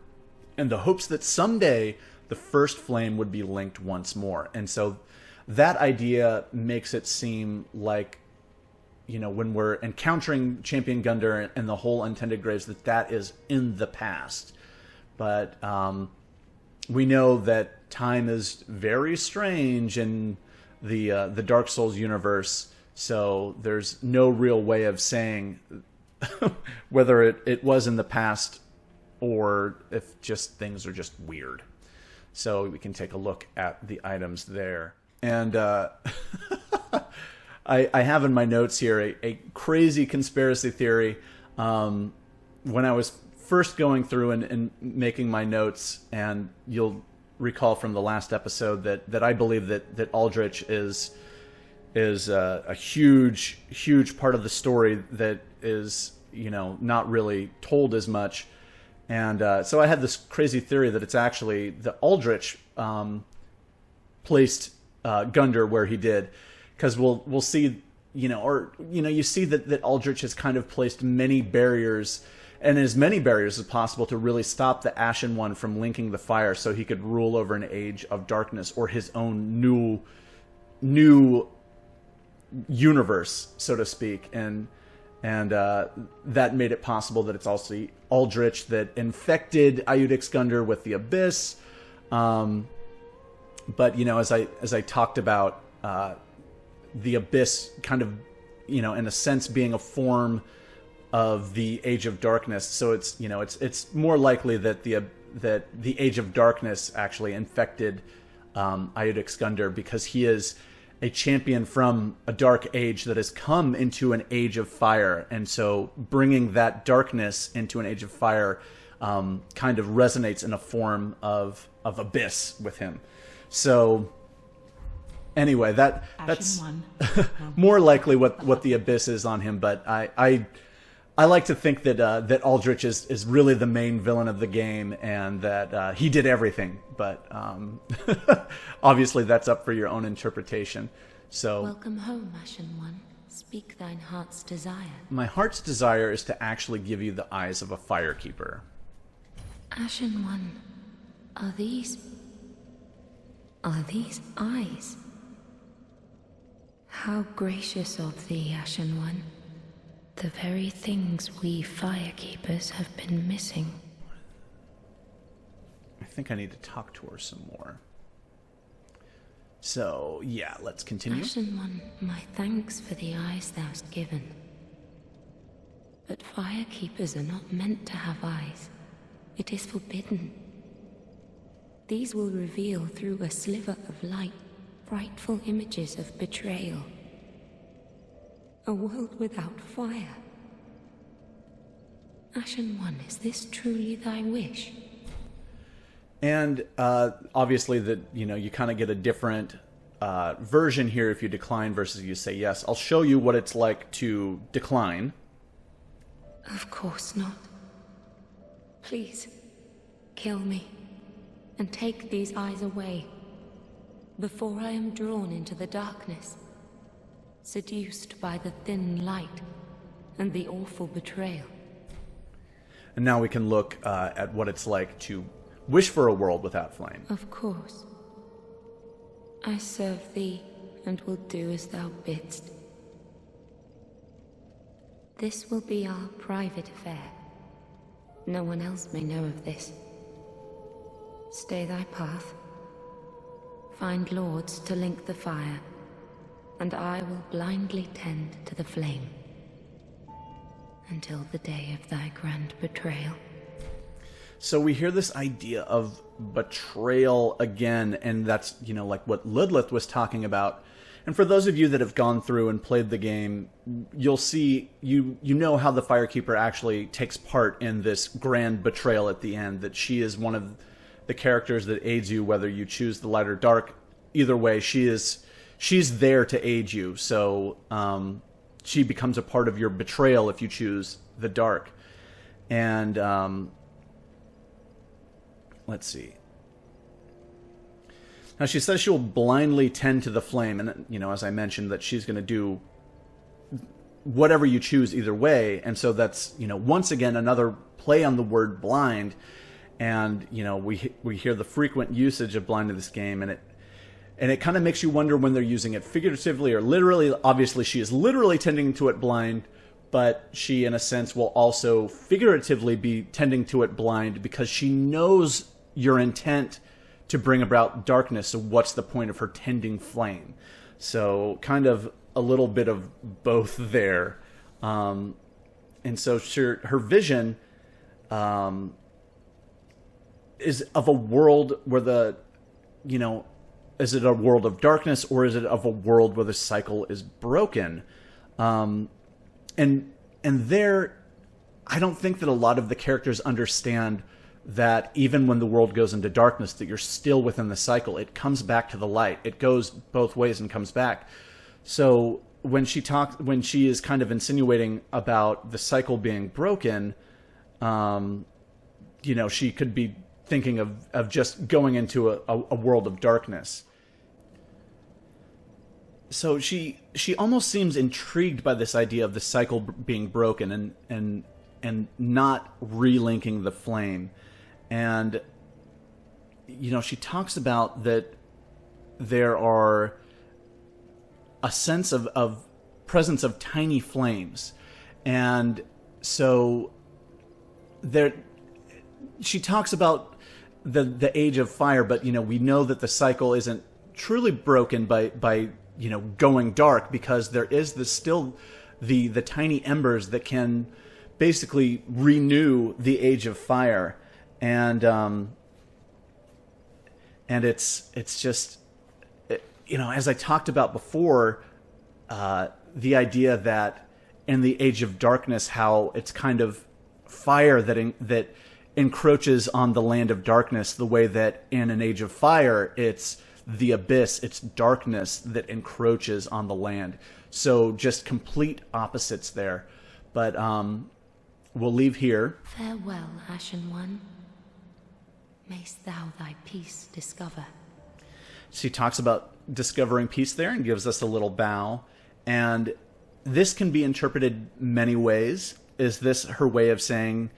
in the hopes that someday the first flame would be linked once more. And so that idea makes it seem like, you know, when we're encountering Champion Gunder and the whole Untended Graves, that is in the past. But we know that time is very strange in the Dark Souls universe, so there's no real way of saying whether it was in the past or if just things are just weird. So we can take a look at the items there. And I have in my notes here a crazy conspiracy theory. When I was first going through and making my notes, and you'll recall from the last episode that I believe that Aldrich is a huge part of the story that is, you know, not really told as much. And so I had this crazy theory that it's actually the Aldrich placed Gunder where he did, because we'll see, you see that Aldrich has kind of placed many barriers, and as many barriers as possible, to really stop the Ashen One from linking the fire, so he could rule over an age of darkness, or his own new universe, so to speak. And that made it possible that it's also Aldrich that infected Iudex Gunder with the Abyss. But, you know, as I talked about, the Abyss kind of, you know, in a sense being a form of the Age of Darkness. So it's, you know, it's more likely that the Age of Darkness actually infected Iudex Gunder, because he is a champion from a dark age that has come into an age of fire. And so bringing that darkness into an age of fire kind of resonates in a form of Abyss with him. So anyway, that's more likely what the Abyss is on him. But I like to think that Aldrich is really the main villain of the game, and that he did everything. But obviously that's up for your own interpretation. So welcome home, Ashen One. Speak thine heart's desire. My heart's desire is to actually give you the eyes of a Firekeeper. Ashen One, are these eyes? How gracious of thee, Ashen One. The very things we Firekeepers have been missing. I think I need to talk to her some more. So, yeah, let's continue. Ashen One, my thanks for the eyes thou'st given. But firekeepers are not meant to have eyes. It is forbidden. These will reveal through a sliver of light frightful images of betrayal. A world without fire. Ashen One, is this truly thy wish? And obviously, you kind of get a different version here if you decline versus you say yes. I'll show you what it's like to decline. Of course not. Please, kill me, and take these eyes away, before I am drawn into the darkness, seduced by the thin light and the awful betrayal. And now we can look at what it's like to wish for a world without flame. Of course. I serve thee, and will do as thou bidst. This will be our private affair. No one else may know of this. Stay thy path. Find lords to link the fire, and I will blindly tend to the flame. Until the day of thy grand betrayal. So we hear this idea of betrayal again, and that's, like what Lilith was talking about. And for those of you that have gone through and played the game, you'll see, you know how the Firekeeper actually takes part in this grand betrayal at the end, that she is one of the characters that aids you, whether you choose the light or dark. Either way, she's there to aid you. So she becomes a part of your betrayal if you choose the dark. And let's see. Now, she says she will blindly tend to the flame, and, as I mentioned, that she's going to do whatever you choose either way, and so that's, once again, another play on the word blind, and, we hear the frequent usage of blind in this game, and it kind of makes you wonder when they're using it figuratively or literally. Obviously, she is literally tending to it blind, but she, in a sense, will also figuratively be tending to it blind because she knows your intent to bring about darkness, so what's the point of her tending flame? So kind of a little bit of both there. And so her vision is of a world where is it a world of darkness, or is it of a world where the cycle is broken? And there, I don't think that a lot of the characters understand that even when the world goes into darkness, that you're still within the cycle. It comes back to the light. It goes both ways and comes back. So when she is kind of insinuating about the cycle being broken, she could be thinking of just going into a world of darkness. So she almost seems intrigued by this idea of the cycle being broken and not relinking the flame. And, she talks about that there are a sense of presence of tiny flames. And so she talks about the age of fire, but, we know that the cycle isn't truly broken by going dark, because there is still the tiny embers that can basically renew the age of fire. And it's just, as I talked about before, the idea that in the Age of Darkness, how it's kind of fire that encroaches on the land of darkness, the way that in an Age of Fire, it's the abyss, it's darkness that encroaches on the land. So just complete opposites there. But we'll leave here. Farewell, Ashen One. Mayst thou thy peace discover. She talks about discovering peace there and gives us a little bow. And this can be interpreted many ways. Is this her way of saying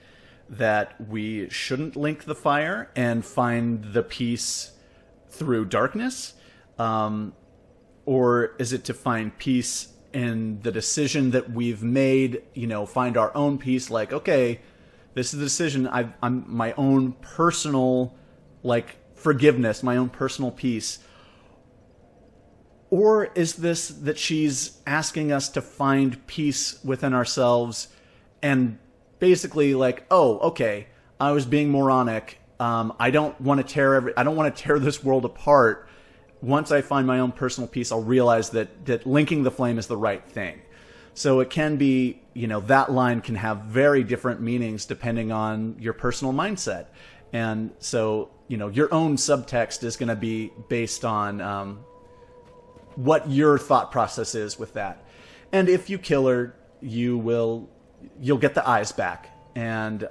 that we shouldn't link the fire and find the peace through darkness? Or is it to find peace in the decision that we've made, find our own peace, like, okay, this is the decision, I'm my own personal, forgiveness, my own personal peace? Or is this that she's asking us to find peace within ourselves and basically like, oh, okay, I was being moronic. I don't want to tear this world apart. Once I find my own personal peace, I'll realize that linking the flame is the right thing. So it can be, that line can have very different meanings depending on your personal mindset. And so, your own subtext is going to be based on what your thought process is with that. And if you kill her, you'll get the eyes back. And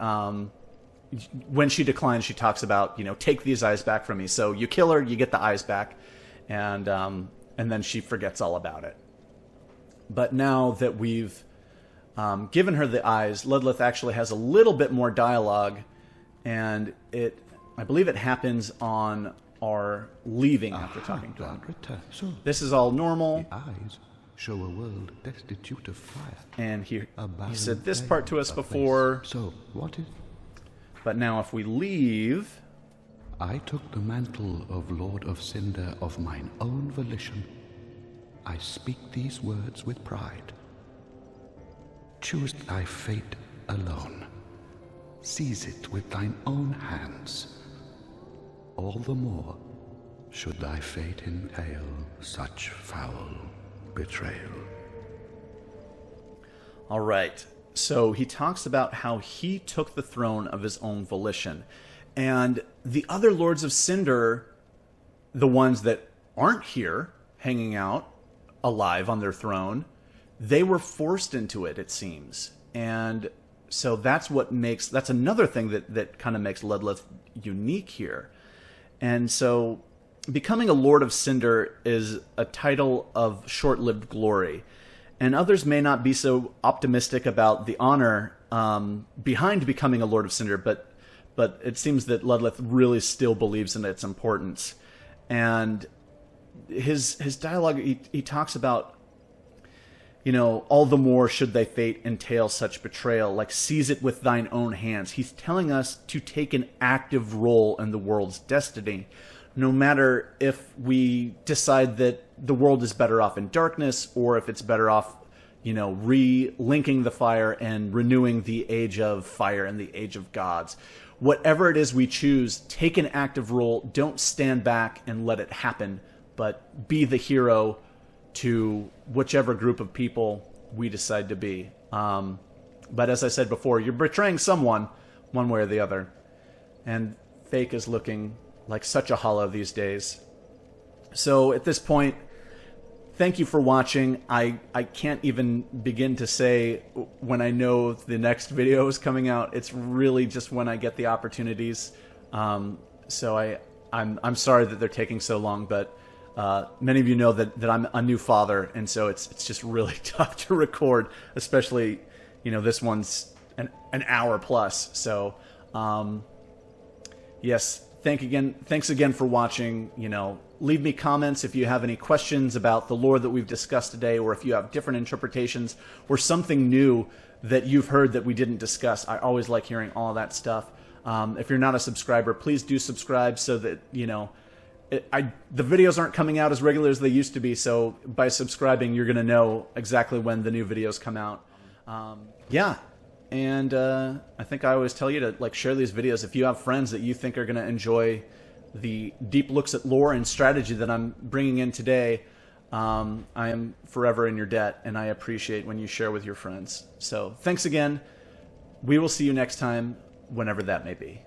when she declines, she talks about, take these eyes back from me. So you kill her, you get the eyes back, and then she forgets all about it. But now that we've given her the eyes, Ludleth actually has a little bit more dialogue, and I believe it happens on our leaving after talking to him. So this is all normal. the eyes show a world destitute of fire. And he barren said this plain part to us of before. waste. So what if But now if we leave, I took the mantle of Lord of Cinder of mine own volition? I speak these words with pride. Choose thy fate alone. Seize it with thine own hands. All the more should thy fate entail such foul betrayal. all right. So he talks about how he took the throne of his own volition. And the other Lords of Cinder, the ones that aren't here hanging out alive on their throne, they were forced into it, it seems. And so that's another thing that kind of makes Ludleth unique here. And so becoming a Lord of Cinder is a title of short-lived glory. And others may not be so optimistic about the honor behind becoming a Lord of Cinder, but it seems that Ludleth really still believes in its importance. And his dialogue, he talks about, all the more should thy fate entail such betrayal, like seize it with thine own hands. He's telling us to take an active role in the world's destiny, no matter if we decide that the world is better off in darkness or if it's better off, re-linking the fire and renewing the age of fire and the age of gods. Whatever it is we choose, take an active role. Don't stand back and let it happen, but be the hero to whichever group of people we decide to be. But as I said before, you're betraying someone, one way or the other. And Fake is looking like such a hollow these days. So at this point, thank you for watching. I can't even begin to say when I know the next video is coming out. It's really just when I get the opportunities. So I'm sorry that they're taking so long, but many of you know that I'm a new father, and so it's just really tough to record, especially this one's an hour plus. So yes, thanks again for watching. Leave me comments if you have any questions about the lore that we've discussed today, or if you have different interpretations or something new that you've heard that we didn't discuss. I always like hearing all of that stuff. If you're not a subscriber, please do subscribe so that the videos aren't coming out as regular as they used to be. So by subscribing, you're going to know exactly when the new videos come out. Yeah. And I think I always tell you to share these videos if you have friends that you think are going to enjoy the deep looks at lore and strategy that I'm bringing in today. I am forever in your debt, and I appreciate when you share with your friends. So thanks again. We will see you next time, whenever that may be.